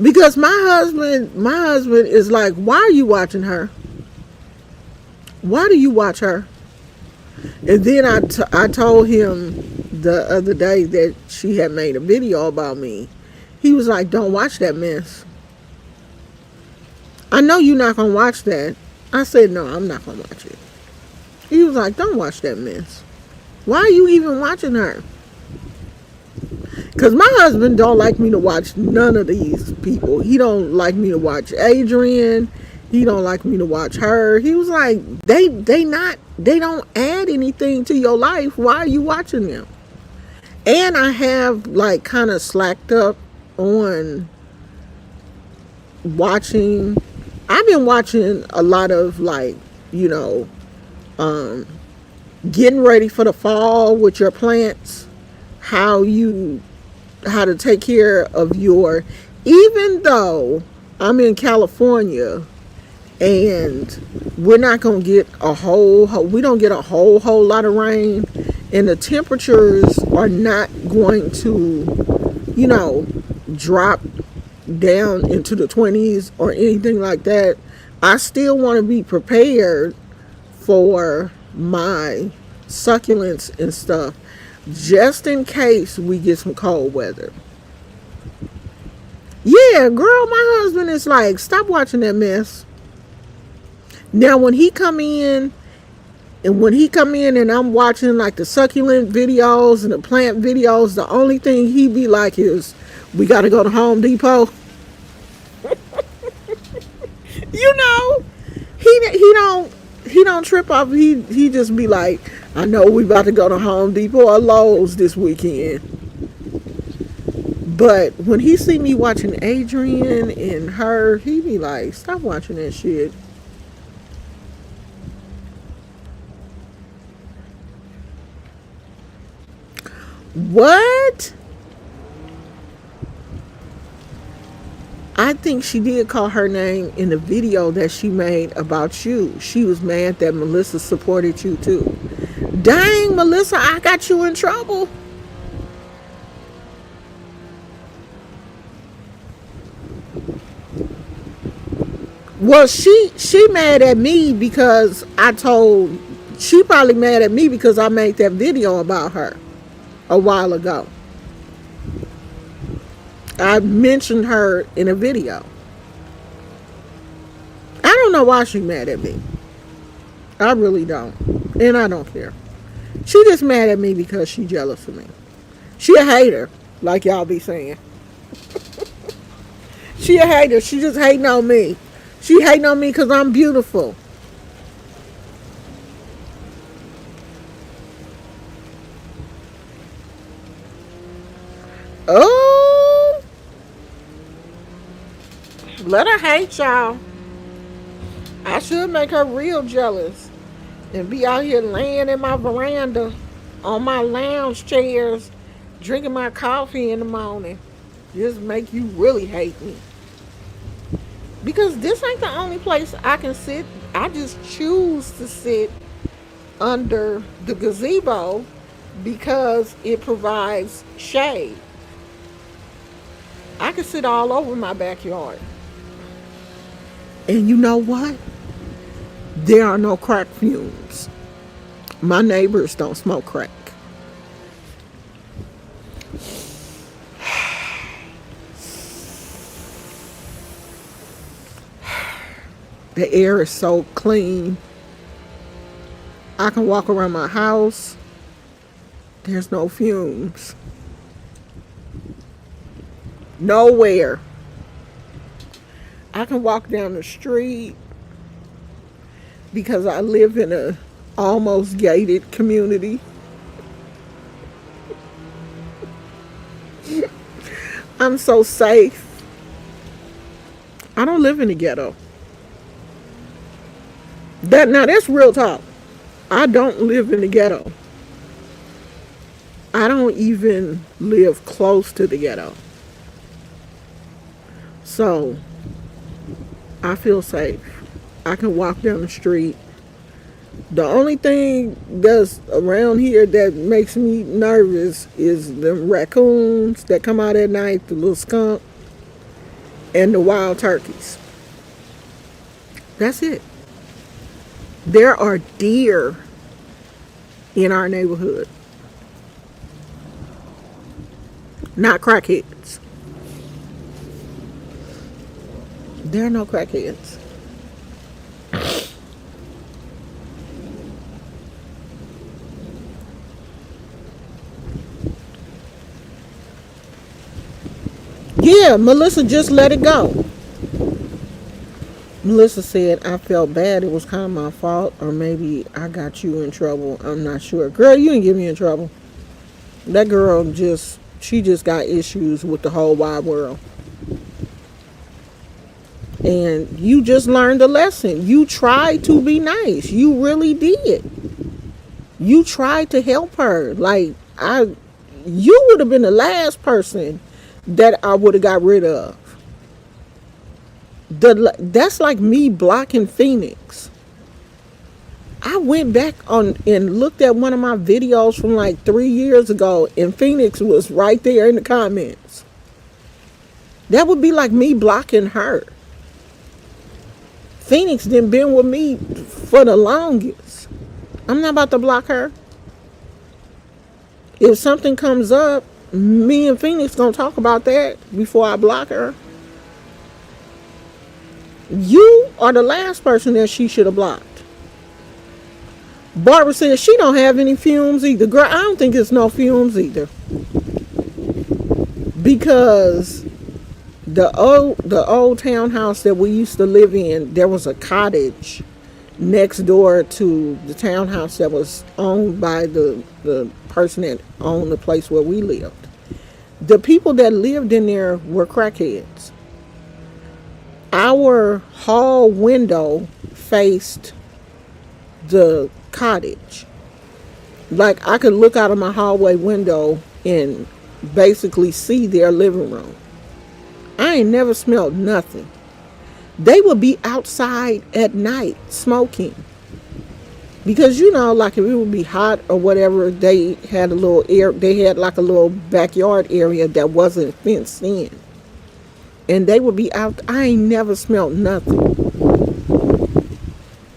Because my husband is like, why are you watching her? Why do you watch her? And then I told him the other day that she had made a video about me. He was like, don't watch that mess. I know you're not going to watch that. I said, no, I'm not going to watch it. He was like, don't watch that mess. Why are you even watching her? Because my husband don't like me to watch none of these people. He don't like me to watch Adrian. He don't like me to watch her. He was like, they don't add anything to your life. Why are you watching them? And I have like kind of slacked up on watching. I've been watching a lot of like, getting ready for the fall with your plants, how to take care of your, even though I'm in California and we're not going to get we don't get a whole lot of rain, and the temperatures are not going to, drop down into the 20s or anything like that. I still want to be prepared for my succulents and stuff, just in case we get some cold weather. Yeah, girl, my husband is like, stop watching that mess. Now when he come in and I'm watching like the succulent videos and the plant videos, the only thing he be like is, we got to go to Home Depot. He don't trip off. He just be like, I know we about to go to Home Depot or Lowe's this weekend. But when he see me watching Adrian and her, he be like, stop watching that shit. What? I think she did call her name in the video that she made about you. She was mad that Melissa supported you too. Dang, Melissa, I got you in trouble. Well, she mad at me because she probably mad at me because I made that video about her a while ago. I mentioned her in a video. I don't know why she mad at me. I really don't. And I don't care. She just mad at me because she jealous of me. She a hater, like y'all be saying. She a hater. She just hating on me. She hating on me because I'm beautiful. Oh, let her hate y'all. I should make her real jealous and be out here laying in my veranda on my lounge chairs, drinking my coffee in the morning. Just make you really hate me. Because this ain't the only place I can sit. I just choose to sit under the gazebo because it provides shade. I can sit all over my backyard. And you know what? There are no crack fumes. My neighbors don't smoke crack. The air is so clean. I can walk around my house. There's no fumes. Nowhere. I can walk down the street because I live in a almost gated community. I'm so safe. I don't live in the ghetto. That's real talk. I don't live in the ghetto. I don't even live close to the ghetto. So I feel safe. I can walk down the street. The only thing that's around here that makes me nervous is the raccoons that come out at night, the little skunk, and the wild turkeys. That's it. There are deer in our neighborhood, not crackheads. There are no crackheads. Yeah, Melissa just let it go. Melissa said, I felt bad. It was kind of my fault, or maybe I got you in trouble. I'm not sure. Girl, you didn't get me in trouble. That girl she just got issues with the whole wide world. And you just learned a lesson. You tried to be nice. You really did. You tried to help her. You would have been the last person that I would have got rid of. That's like me blocking Phoenix. I went back on and looked at one of my videos from like 3 years ago, and Phoenix was right there in the comments. That would be like me blocking her. Phoenix didn't been with me for the longest. I'm not about to block her. If something comes up, me and Phoenix gonna talk about that before I block her. You are the last person that she should have blocked. Barbara says she don't have any fumes either. Girl, I don't think it's no fumes either. Because the old townhouse that we used to live in, there was a cottage next door to the townhouse that was owned by the person that owned the place where we lived. The people that lived in there were crackheads. Our hall window faced the cottage. Like, I could look out of my hallway window and basically see their living room. I ain't never smelled nothing. They would be outside at night smoking. Because, like if it would be hot or whatever, they had like a little backyard area that wasn't fenced in. And they would be out. I ain't never smelled nothing.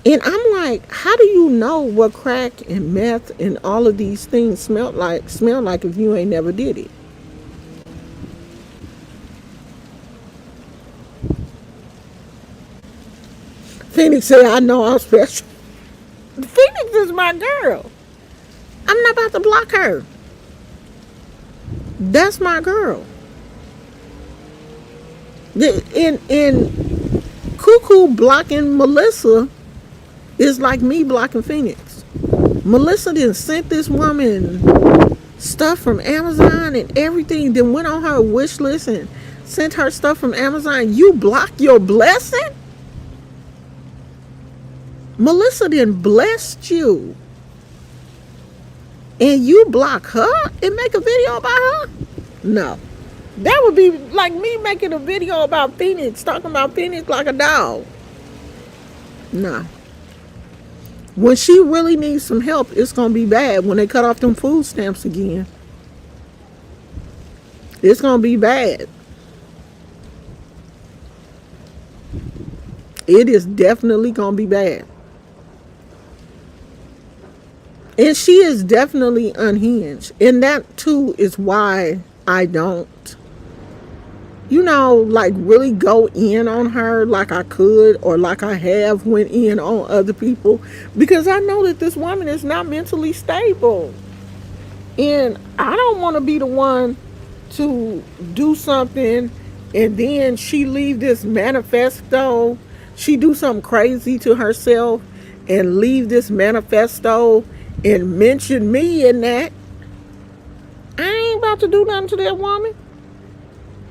And I'm like, how do you know what crack and meth and all of these things smell like if you ain't never did it? Phoenix said, I know I'm special. Phoenix is my girl. I'm not about to block her. That's my girl. In Cuckoo blocking Melissa is like me blocking Phoenix. Melissa didn't sent this woman stuff from Amazon and everything, then went on her wish list and sent her stuff from Amazon. You block your blessing? Melissa didn't bless you. And you block her and make a video about her? No. That would be like me making a video about Phoenix, talking about Phoenix like a dog. No. When she really needs some help, it's going to be bad when they cut off them food stamps again. It's going to be bad. It is definitely going to be bad. And she is definitely unhinged. And that too is why I don't, really go in on her like I could or like I have went in on other people. Because I know that this woman is not mentally stable. And I don't want to be the one to do something and then she leave this manifesto. She do something crazy to herself and leave this manifesto and mention me in that, I ain't about to do nothing to that woman.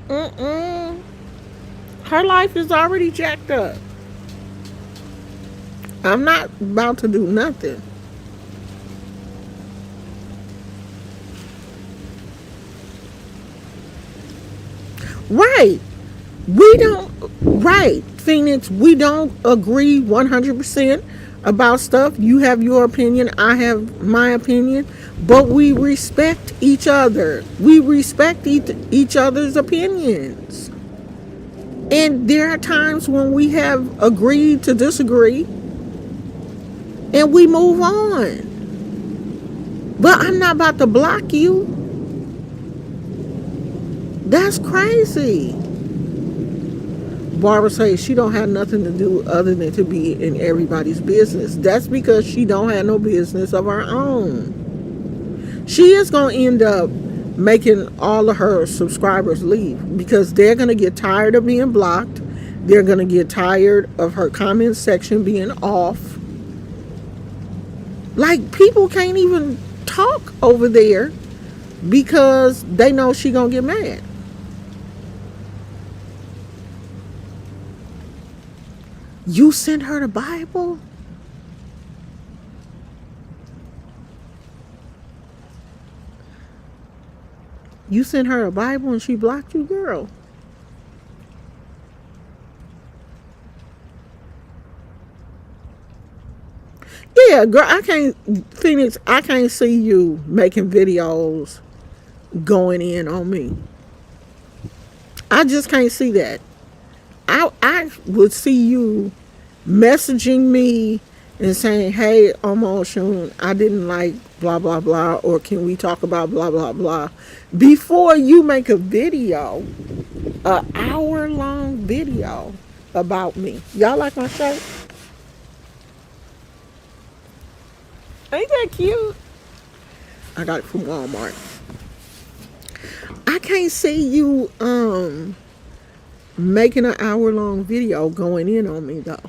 Mm-mm. Her life is already jacked up. I'm not about to do nothing. Right. We don't, right, Phoenix, we don't agree 100% about stuff. You have your opinion, I have my opinion, but we respect each other. We respect each other's opinions. And there are times when we have agreed to disagree and we move on. But I'm not about to block you. That's crazy. Barbara says she don't have nothing to do other than to be in everybody's business. That's because she don't have no business of her own. She is going to end up making all of her subscribers leave because they're going to get tired of being blocked. They're going to get tired of her comment section being off. Like, people can't even talk over there because they know she going to get mad. You sent her the Bible? You sent her a Bible and she blocked you, girl. Yeah, girl, Phoenix, I can't see you making videos going in on me. I just can't see that. I would see you messaging me and saying, hey, Omoshun, I didn't like blah, blah, blah, or can we talk about blah, blah, blah, before you make a video, an hour-long video about me. Y'all like my shirt? Ain't that cute? I got it from Walmart. I can't see you making an hour-long video going in on me, though.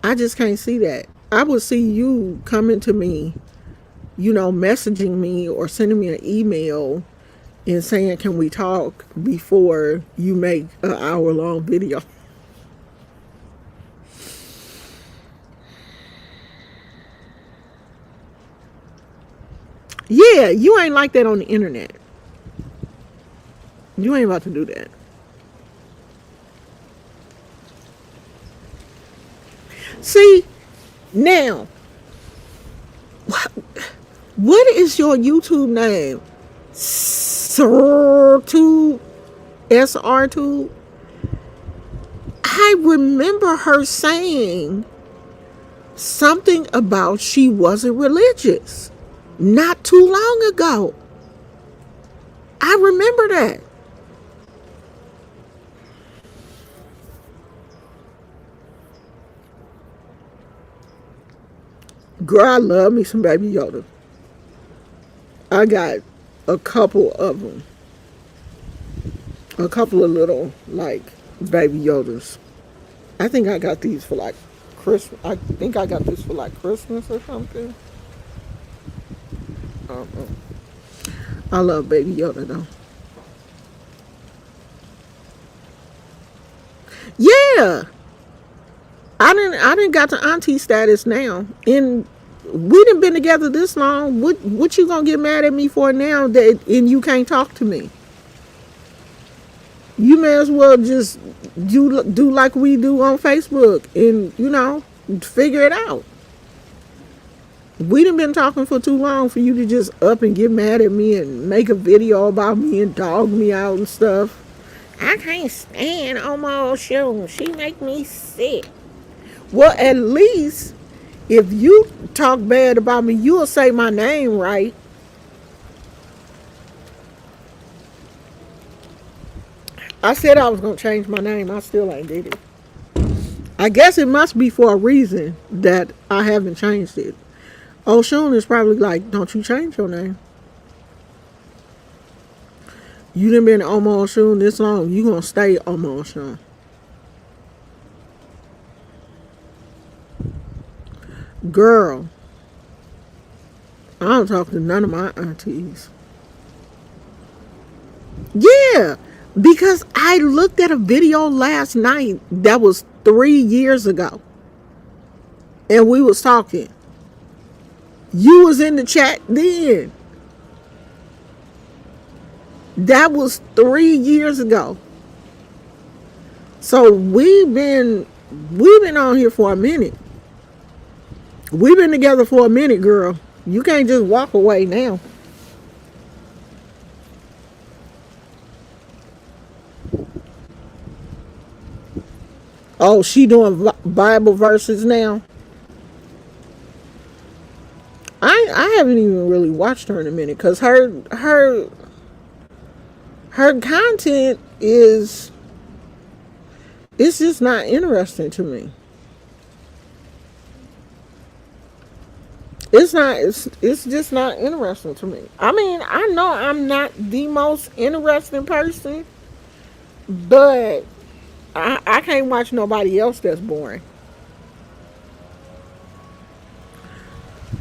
I just can't see that. I would see you coming to me, messaging me or sending me an email and saying, can we talk, before you make an hour-long video. Yeah, you ain't like that on the internet. You ain't about to do that. See, now, what is your YouTube name? SR2? SR2? I remember her saying something about she wasn't religious not too long ago. I remember that. Girl, I love me some Baby Yoda. I got a couple of them. A couple of little, like, Baby Yodas. I think I got these for, like, Christmas. I think I got this for, like, Christmas or something. I love Baby Yoda, though. Yeah. I didn't got the auntie status now. And we done been together this long. What you gonna get mad at me for now that and you can't talk to me? You may as well just do like we do on Facebook and figure it out. We done been talking for too long for you to just up and get mad at me and make a video about me and dog me out and stuff. I can't stand Omoshun. She make me sick. Well, at least if you talk bad about me, you'll say my name right. I said I was going to change my name. I still ain't did it. I guess it must be for a reason that I haven't changed it. Oshun is probably like, don't you change your name. You done been Omoshun this long. You going to stay Omoshun. Girl, I don't talk to none of my aunties. Yeah, because I looked at a video last night that was 3 years ago, and we was talking. You was in the chat then. That was 3 years ago. So we've been on here for a minute. We've been together for a minute, girl. You can't just walk away now. Oh, she doing Bible verses now. I haven't even really watched her in a minute because her content is, it's just not interesting to me. It's just not interesting to me. I mean, I know I'm not the most interesting person, but I can't watch nobody else that's boring.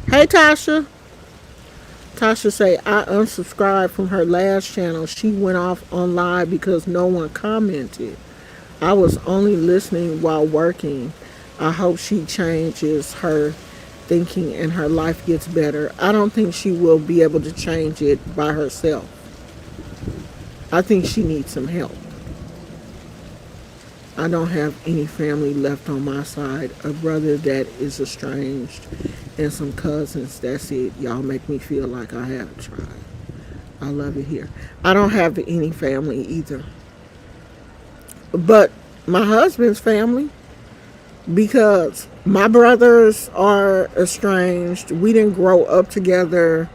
Hey, Tasha. Tasha say I unsubscribed from her last channel. She went off on live because no one commented. I was only listening while working. I hope she changes her thinking and her life gets better. I don't think she will be able to change it by herself. I think she needs some help. I don't have any family left on my side. A brother that is estranged and some cousins. That's it. Y'all make me feel like I have tried. I love it here. I don't have any family either. But my husband's family, because my brothers are estranged. We didn't grow up together.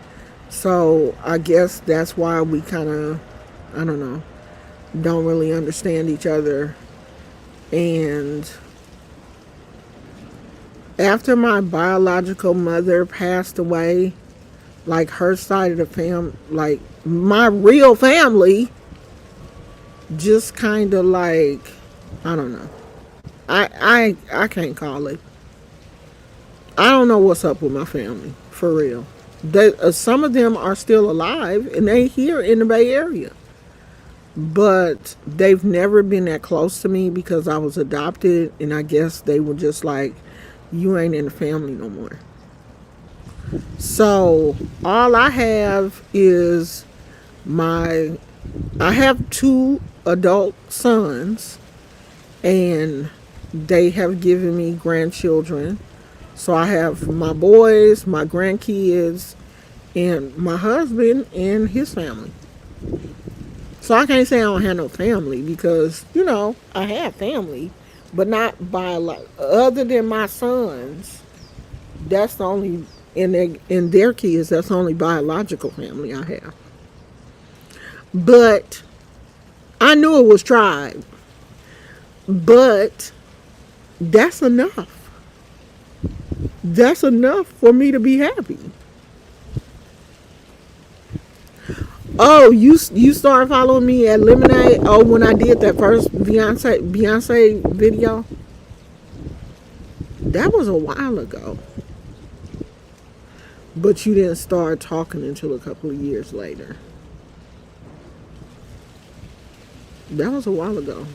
So I guess that's why we kind of, I don't know, don't really understand each other. And after my biological mother passed away, like her side of the family, like my real family, just kind of like, I don't know. I can't call it. I don't know what's up with my family, for real. Some of them are still alive and they here in the Bay Area. But they've never been that close to me because I was adopted, and I guess they were just like, you ain't in the family no more. So all I have is I have 2 adult sons, and they have given me grandchildren. So I have my boys, my grandkids, and my husband and his family. So I can't say I don't have no family because, I have family, but not by a lot. Other than my sons, that's the only, in their kids, that's the only biological family I have. But I knew it was tried. But that's enough. That's enough for me to be happy. Oh, you started following me at Lemonade? Oh, when I did that first Beyonce video? That was a while ago. But you didn't start talking until a couple of years later. That was a while ago.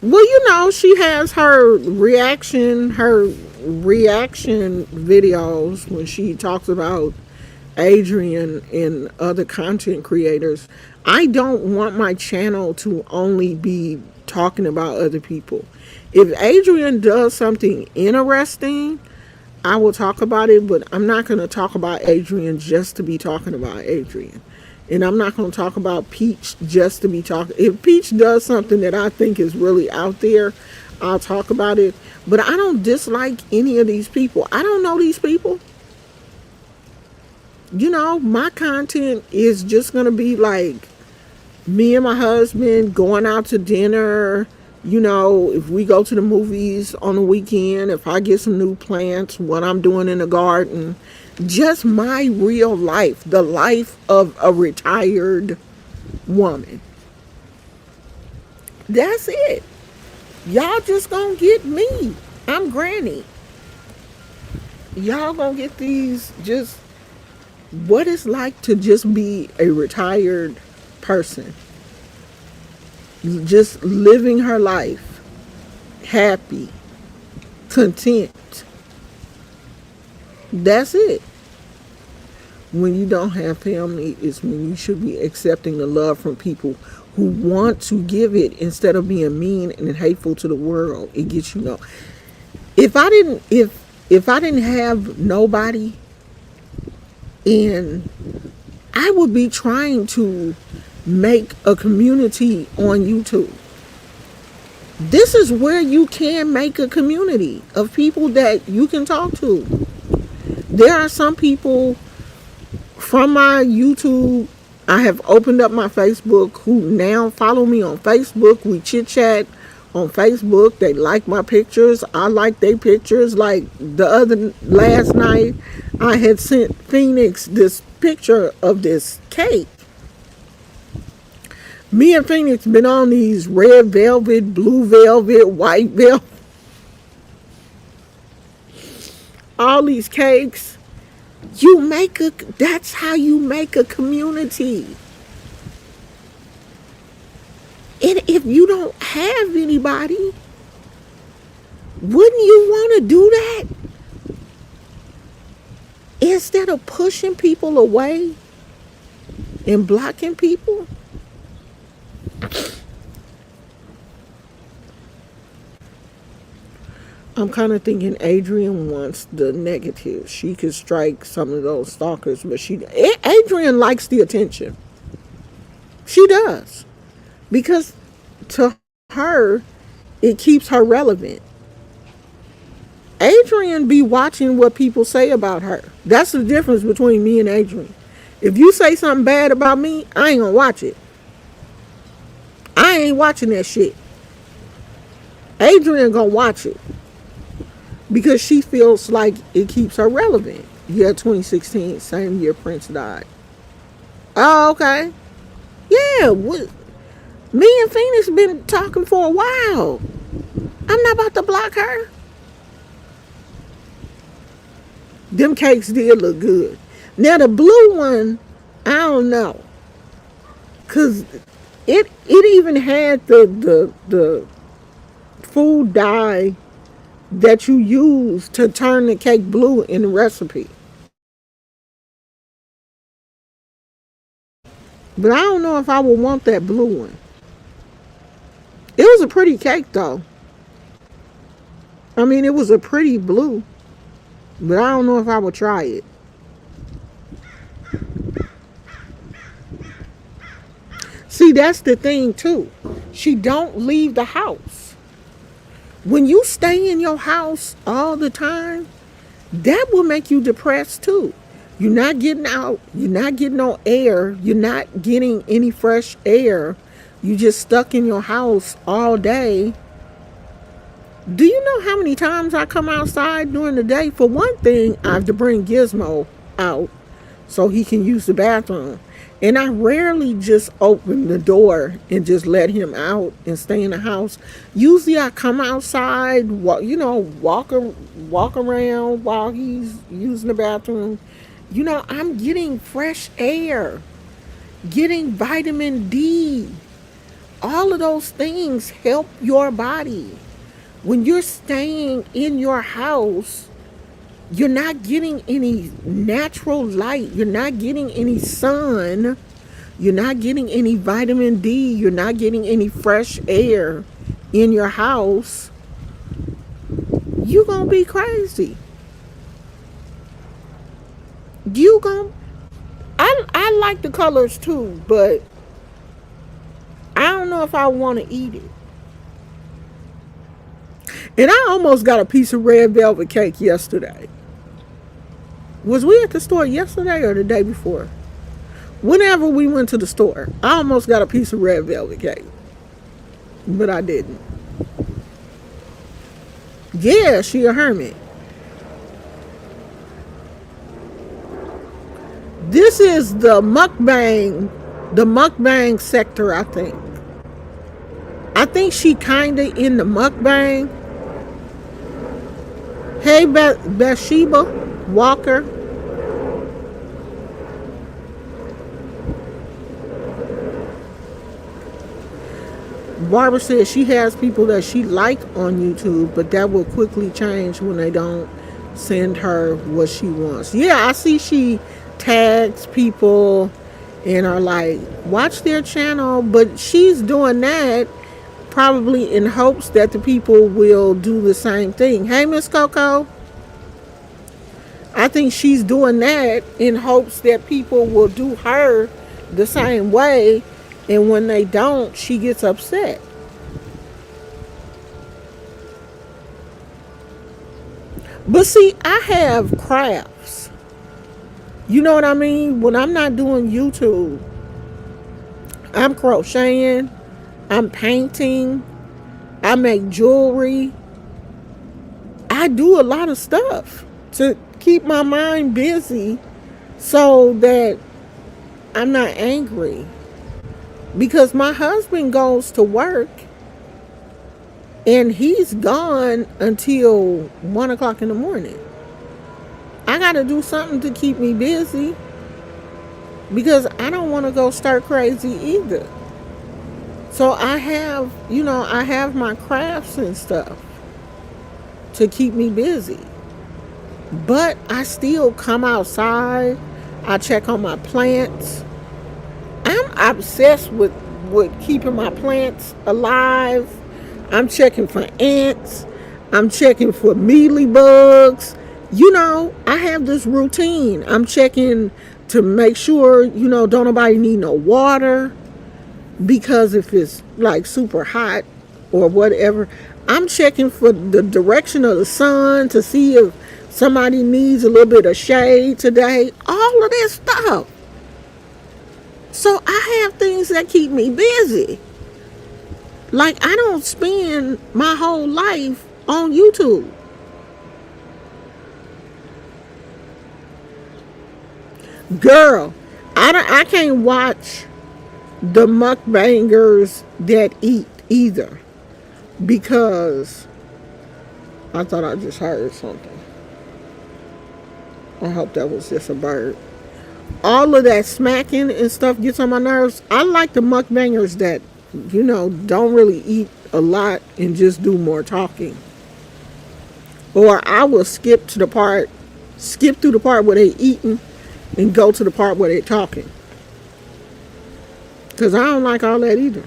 Well, she has her reaction videos when she talks about Adrian and other content creators. I don't want my channel to only be talking about other people. If Adrian does something interesting, I will talk about it, but I'm not going to talk about Adrian just to be talking about Adrian. And I'm not going to talk about Peach just to be talking. If Peach does something that I think is really out there, I'll talk about it. But I don't dislike any of these people. I don't know these people. My content is just going to be like me and my husband going out to dinner. If we go to the movies on the weekend, if I get some new plants, what I'm doing in the garden. Just my real life, the life of a retired woman. That's it. Y'all just gonna get me. I'm Granny. Y'all gonna get these just what it's like to just be a retired person. Just living her life. Happy. Content. That's it. When you don't have family is when you should be accepting the love from people who want to give it instead of being mean and hateful to the world. It gets you know. If I didn't have nobody, and I would be trying to make a community on YouTube. This is where you can make a community of people that you can talk to. There are some people from my YouTube. I have opened up my Facebook who now follow me on Facebook. We chit chat on Facebook. They like my pictures. I like their pictures. Like last night, I had sent Phoenix this picture of this cake. Me and Phoenix been on these red velvet, blue velvet, white velvet, all these cakes. That's how you make a community. And if you don't have anybody, wouldn't you want to do that? Instead of pushing people away and blocking people? I'm kind of thinking Adrian wants the negative. She could strike some of those stalkers, but Adrian likes the attention. She does. Because to her, it keeps her relevant. Adrian be watching what people say about her. That's the difference between me and Adrian. If you say something bad about me, I ain't gonna watch it. I ain't watching that shit. Adrian gonna watch it. Because she feels like it keeps her relevant. Yeah, 2016, same year Prince died. Oh, okay. Yeah, me and Phoenix been talking for a while. I'm not about to block her. Them cakes did look good. Now the blue one, I don't know. Cause it even had the food dye that you use to turn the cake blue in the recipe. But I don't know if I would want that blue one. It was a pretty cake though. I mean, it was a pretty blue. But I don't know if I would try it. See, that's the thing too. She don't leave the house. When you stay in your house all the time, that will make you depressed too. You're not getting out. You're not getting no air. You're not getting any fresh air. You just stuck in your house all day. Do you know how many times I come outside during the day? For one thing, I have to bring Gizmo out so he can use the bathroom. And I rarely just open the door and just let him out and stay in the house. Usually I come outside, walk around while he's using the bathroom. I'm getting fresh air, getting vitamin D. All of those things help your body. When you're staying in your house, you're not getting any natural light. You're not getting any sun. You're not getting any vitamin D. You're not getting any fresh air in your house. You're going to be crazy. I like the colors too, but I don't know if I want to eat it. And I almost got a piece of red velvet cake yesterday. Was we at the store yesterday or the day before? Whenever we went to the store, I almost got a piece of red velvet cake. But I didn't. Yeah, she a hermit. This is the mukbang sector, I think. I think she kinda in the mukbang. Hey, Bathsheba Walker. Barbara says she has people that she like on YouTube, but that will quickly change when they don't send her what she wants. Yeah, I see she tags people and are like, watch their channel, but she's doing that probably in hopes that the people will do the same thing. Hey, Miss Coco. I think she's doing that in hopes that people will do her the same way, and when they don't, she gets upset. But see, I have crafts. You know what I mean? When I'm not doing YouTube, I'm crocheting, I'm painting, I make jewelry. I do a lot of stuff to keep my mind busy so that I'm not angry. Because my husband goes to work and he's gone until 1 o'clock in the morning. I got to do something to keep me busy because I don't want to go start crazy either. So I have my crafts and stuff to keep me busy. But I still come outside. I check on my plants. I'm obsessed with keeping my plants alive. I'm checking for ants. I'm checking for mealy bugs. I have this routine. I'm checking to make sure, don't nobody need no water. Because if it's like super hot or whatever, I'm checking for the direction of the sun to see if somebody needs a little bit of shade today. All of this stuff. So I have things that keep me busy. Like, I don't spend my whole life on YouTube. Girl, I can't watch the mukbangers that eat either, because I thought I just heard something. I hope that was just a bird. All of that smacking and stuff gets on my nerves. I like the mukbangers that, don't really eat a lot and just do more talking. Or I will skip through the part where they eating and go to the part where they talking. Because I don't like all that either.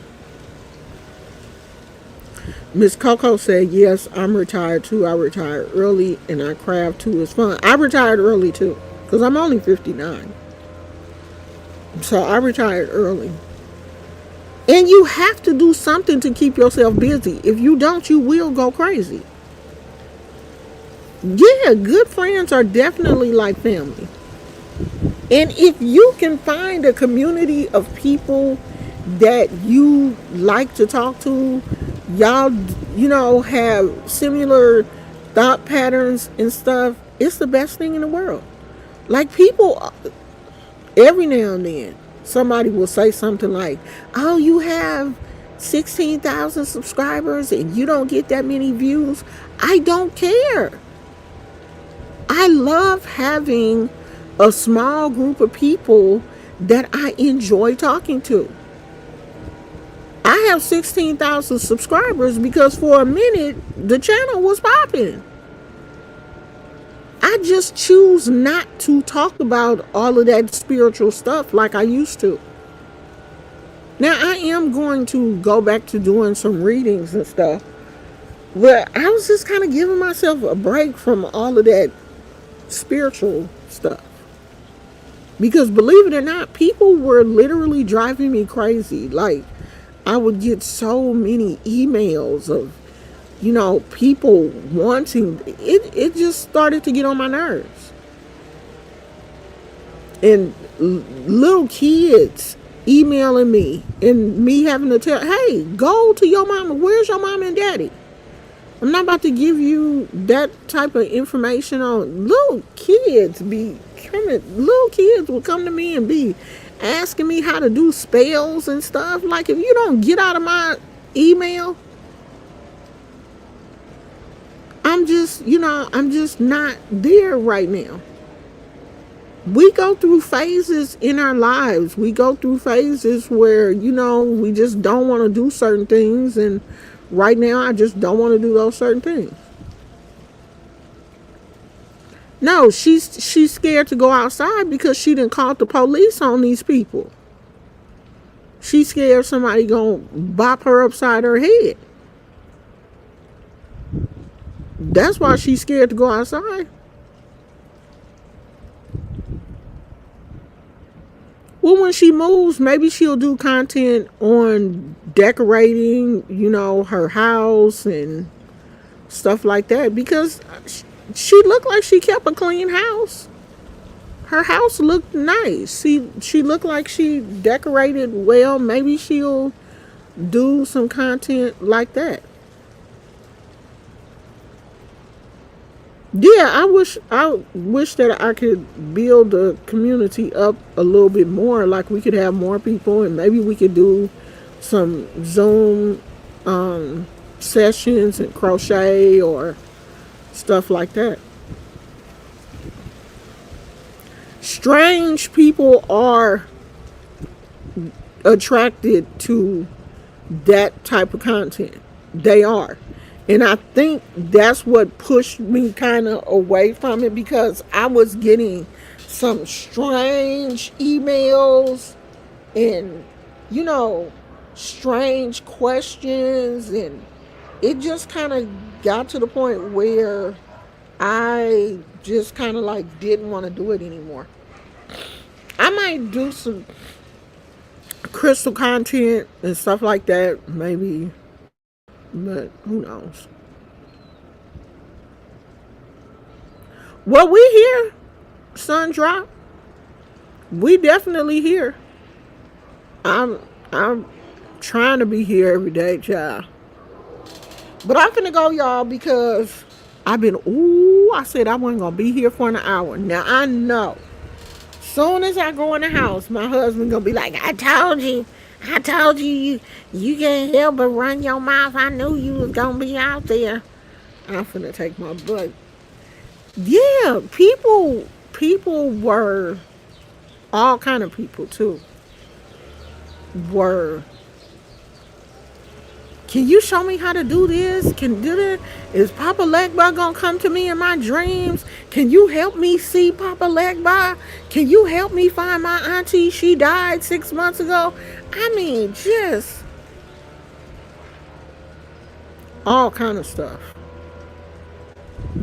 Miss Coco said, yes, I'm retired too. I retired early and I craft too. It's fun. I retired early too because I'm only 59. So I retired early. And you have to do something to keep yourself busy. If you don't, you will go crazy. Yeah, good friends are definitely like family. And if you can find a community of people that you like to talk to, y'all, have similar thought patterns and stuff, it's the best thing in the world. Like, people, every now and then, somebody will say something like, oh, you have 16,000 subscribers and you don't get that many views. I don't care. I love having a small group of people that I enjoy talking to. I have 16,000 subscribers because for a minute the channel was popping. I just choose not to talk about all of that spiritual stuff like I used to. Now, I am going to go back to doing some readings and stuff, but I was just kind of giving myself a break from all of that spiritual stuff. Because believe it or not, people were literally driving me crazy. Like, I would get so many emails of, people wanting it. It just started to get on my nerves. And little kids emailing me and me having to tell, hey, go to your mama. Where's your mom and daddy? I'm not about to give you that type of information on little kids. Little kids will come to me and be asking me how to do spells and stuff. Like, if you don't get out of my email, I'm just not there right now. We go through phases in our lives. We go through phases where, we just don't want to do certain things. And right now, I just don't want to do those certain things. No, she's scared to go outside because she didn't call the police on these people. She's scared somebody gonna bop her upside her head. That's why she's scared to go outside. Well, when she moves, maybe she'll do content on decorating, her house and stuff like that, because she looked like she kept a clean house. Her house looked nice. She looked like she decorated well. Maybe she'll do some content like that. Yeah, I wish that I could build the community up a little bit more. Like we could have more people, and maybe we could do some Zoom sessions and crochet or stuff like that. Strange people are attracted to that type of content. They are. And I think that's what pushed me kind of away from it, because I was getting some strange emails and, strange questions. And it just kind of got to the point where I just kind of like didn't want to do it anymore. I might do some crystal content and stuff like that, maybe, but who knows? Well, we here, Sun Drop. We definitely here. I'm trying to be here every day, child. But I'm finna go, y'all, because I said I wasn't gonna be here for an hour. Now I know. Soon as I go in the house, my husband gonna be like, I told you can't help but run your mouth. I knew you was gonna be out there. I'm finna take my butt. Yeah, people were, all kind of people too, were, can you show me how to do this? Can do that? Is Papa Legba gonna come to me in my dreams? Can you help me see Papa Legba? Can you help me find my auntie? She died 6 months ago. I mean, just all kind of stuff.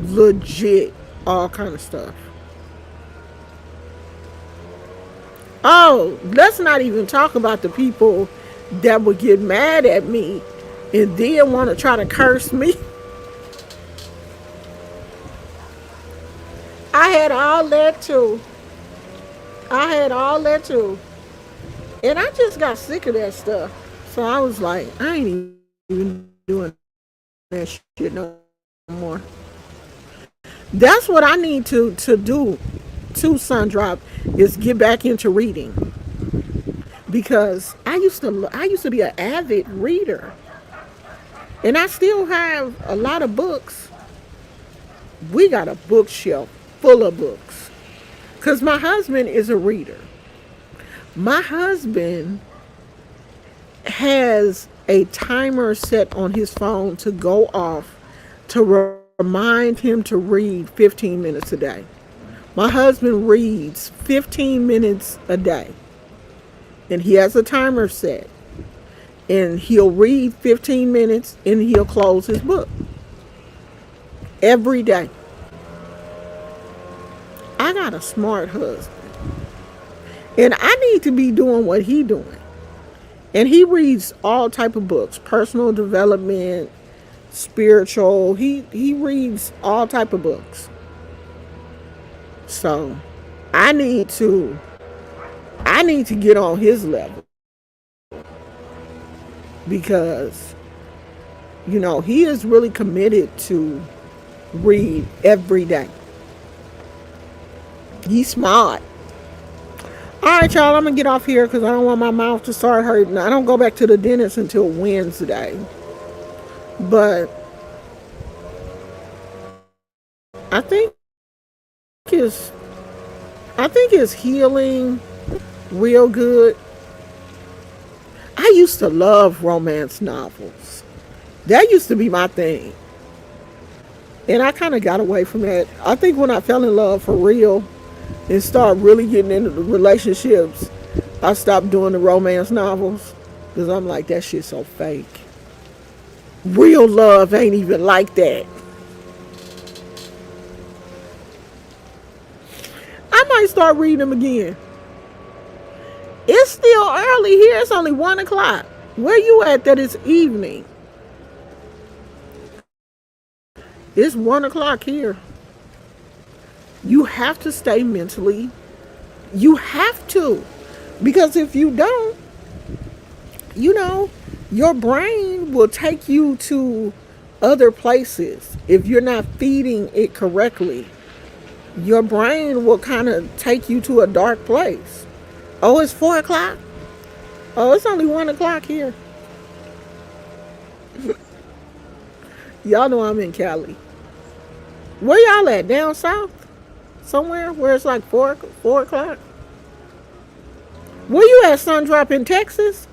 Legit, all kind of stuff. Oh, let's not even talk about the people that would get mad at me and then want to try to curse me. I had all that too. I had all that too. And I just got sick of that stuff. So I was like, I ain't even doing that shit no more. That's what I need to do to Sundrop, is get back into reading, because I used to be an avid reader, and I still have a lot of books. We got a bookshelf full of books, because my husband is a reader. My husband has a timer set on his phone to go off to remind him to read 15 minutes a day. My husband reads 15 minutes a day, and he has a timer set, and he'll read 15 minutes and he'll close his book every day. I got a smart husband, and I need to be doing what he doing. And he reads all type of books, personal development, spiritual. He reads all type of books. So I need to get on his level, because he is really committed to read every day. He's smart. All right, y'all, I'm going to get off here because I don't want my mouth to start hurting. I don't go back to the dentist until Wednesday. But I think it's I think it's healing real good. I used to love romance novels. That used to be my thing. And I kind of got away from that. I think when I fell in love for real and started really getting into the relationships, I stopped doing the romance novels because I'm like, that shit's so fake. Real love ain't even like that. I might start reading them again. It's still early here. It's only 1 o'clock. Where you at that it's evening? It's 1 o'clock here. You have to stay mentally. You have to. Because if you don't, your brain will take you to other places. If you're not feeding it correctly, your brain will kind of take you to a dark place. Oh, it's 4 o'clock? Oh, it's only 1 o'clock here. Y'all know I'm in Cali. Where y'all at? Down south? Somewhere where it's like 4 o'clock? Where you at, Sundrop, in Texas?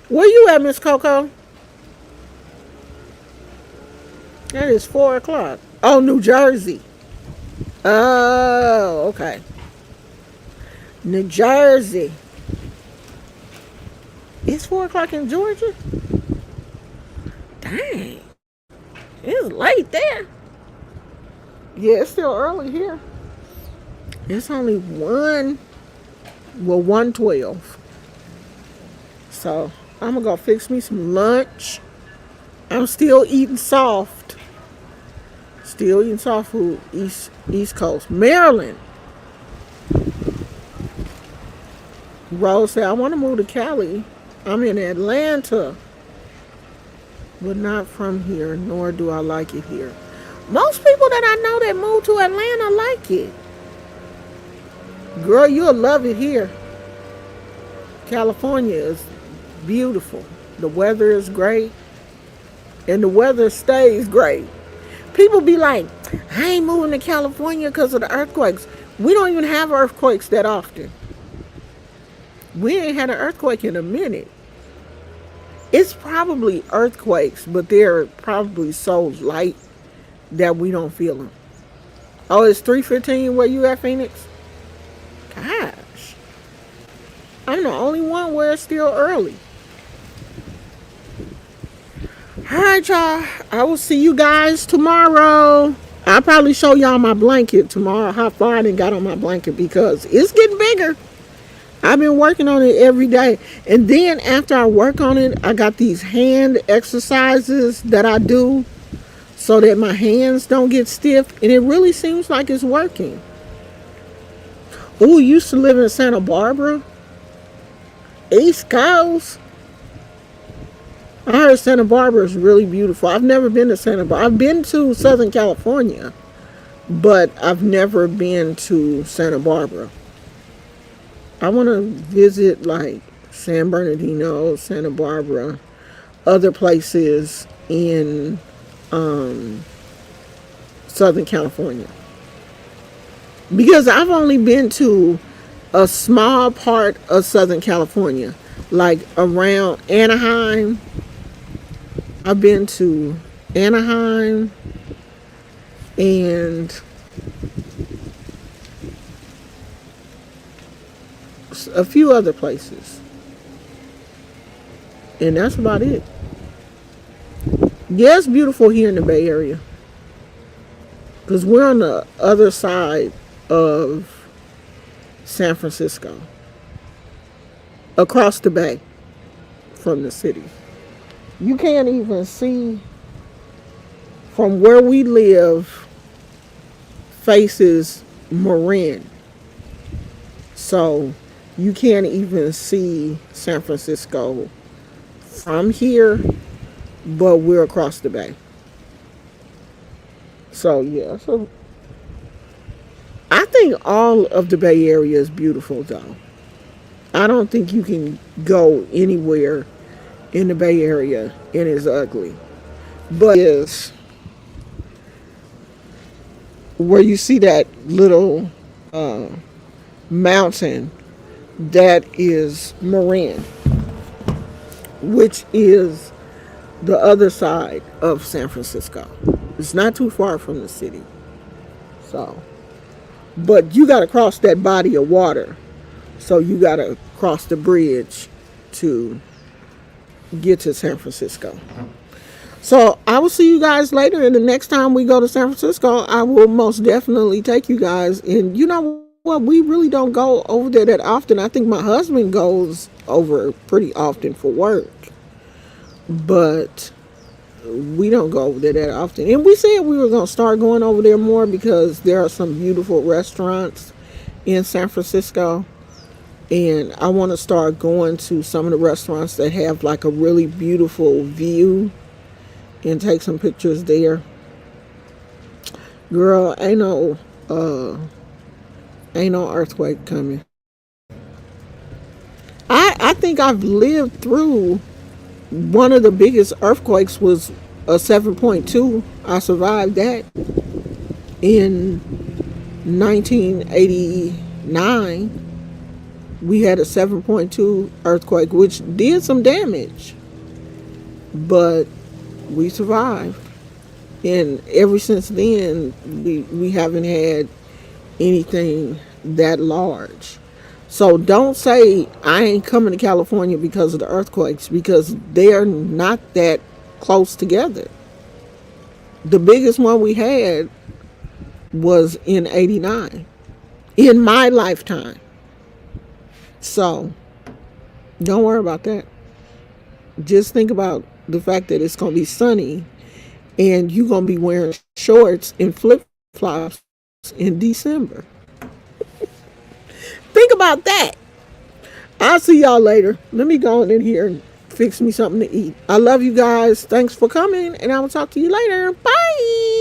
Where you at, Miss Coco? That is 4 o'clock. Oh, New Jersey. Oh, okay. New Jersey. It's 4 o'clock in Georgia? Dang. It's late there. Yeah, it's still early here. It's only 1:12. So I'm gonna go fix me some lunch. I'm still eating soft. Still eating soft food. East Coast. Maryland. Rose said, I want to move to Cali. I'm in Atlanta. But not from here, nor do I like it here. Most people that I know that moved to Atlanta like it. Girl, you'll love it here. California is beautiful. The weather is great. And the weather stays great. People be like, I ain't moving to California because of the earthquakes. We don't even have earthquakes that often. We ain't had an earthquake in a minute. It's probably earthquakes, but they're probably so light that we don't feel them. Oh, it's 3:15 where you at, Phoenix? Gosh. I'm the only one where it's still early. Alright, y'all. I will see you guys tomorrow. I'll probably show y'all my blanket tomorrow, how far I done got on my blanket because it's getting bigger. I've been working on it every day. And then after I work on it, I got these hand exercises that I do so that my hands don't get stiff. And it really seems like it's working. Oh, used to live in Santa Barbara. East Coast. I heard Santa Barbara is really beautiful. I've never been to Santa Barbara. I've been to Southern California, but I've never been to Santa Barbara. I want to visit like San Bernardino, Santa Barbara, other places in Southern California. Because I've only been to a small part of Southern California, like around Anaheim. I've been to Anaheim and a few other places. And that's about it. Yeah, it's beautiful here in the Bay Area. Because we're on the other side of San Francisco. Across the bay from the city. You can't even see from where we live faces Marin. So you can't even see San Francisco from here, but we're across the bay. So yeah, so I think all of the Bay Area is beautiful though. I don't think you can go anywhere in the Bay Area and it's ugly. But is where you see that little mountain, that is Marin, which is the other side of San Francisco. It's not too far from the city. So, but you got to cross that body of water. So you got to cross the bridge to get to San Francisco. So I will see you guys later. And the next time we go to San Francisco, I will most definitely take you guys. And you know what? We really don't go over there that often. I think my husband goes over pretty often for work. But we don't go over there that often. And we said we were going to start going over there more because there are some beautiful restaurants in San Francisco. And I want to start going to some of the restaurants that have like a really beautiful view and take some pictures there. Girl, ain't no earthquake coming. I think I've lived through one of the biggest earthquakes was a 7.2. I survived that in 1989. We had a 7.2 earthquake, which did some damage, but we survived. And ever since then, we haven't had anything that large. So don't say I ain't coming to California because of the earthquakes, because they're not that close together. The biggest one we had was in 89, in my lifetime. So don't worry about that. Just think about the fact that it's going to be sunny and you're going to be wearing shorts and flip-flops in December. Think about that. I'll see y'all later. Let me go in here and fix me something to eat. I love you guys. Thanks for coming, and I will talk to you later. Bye.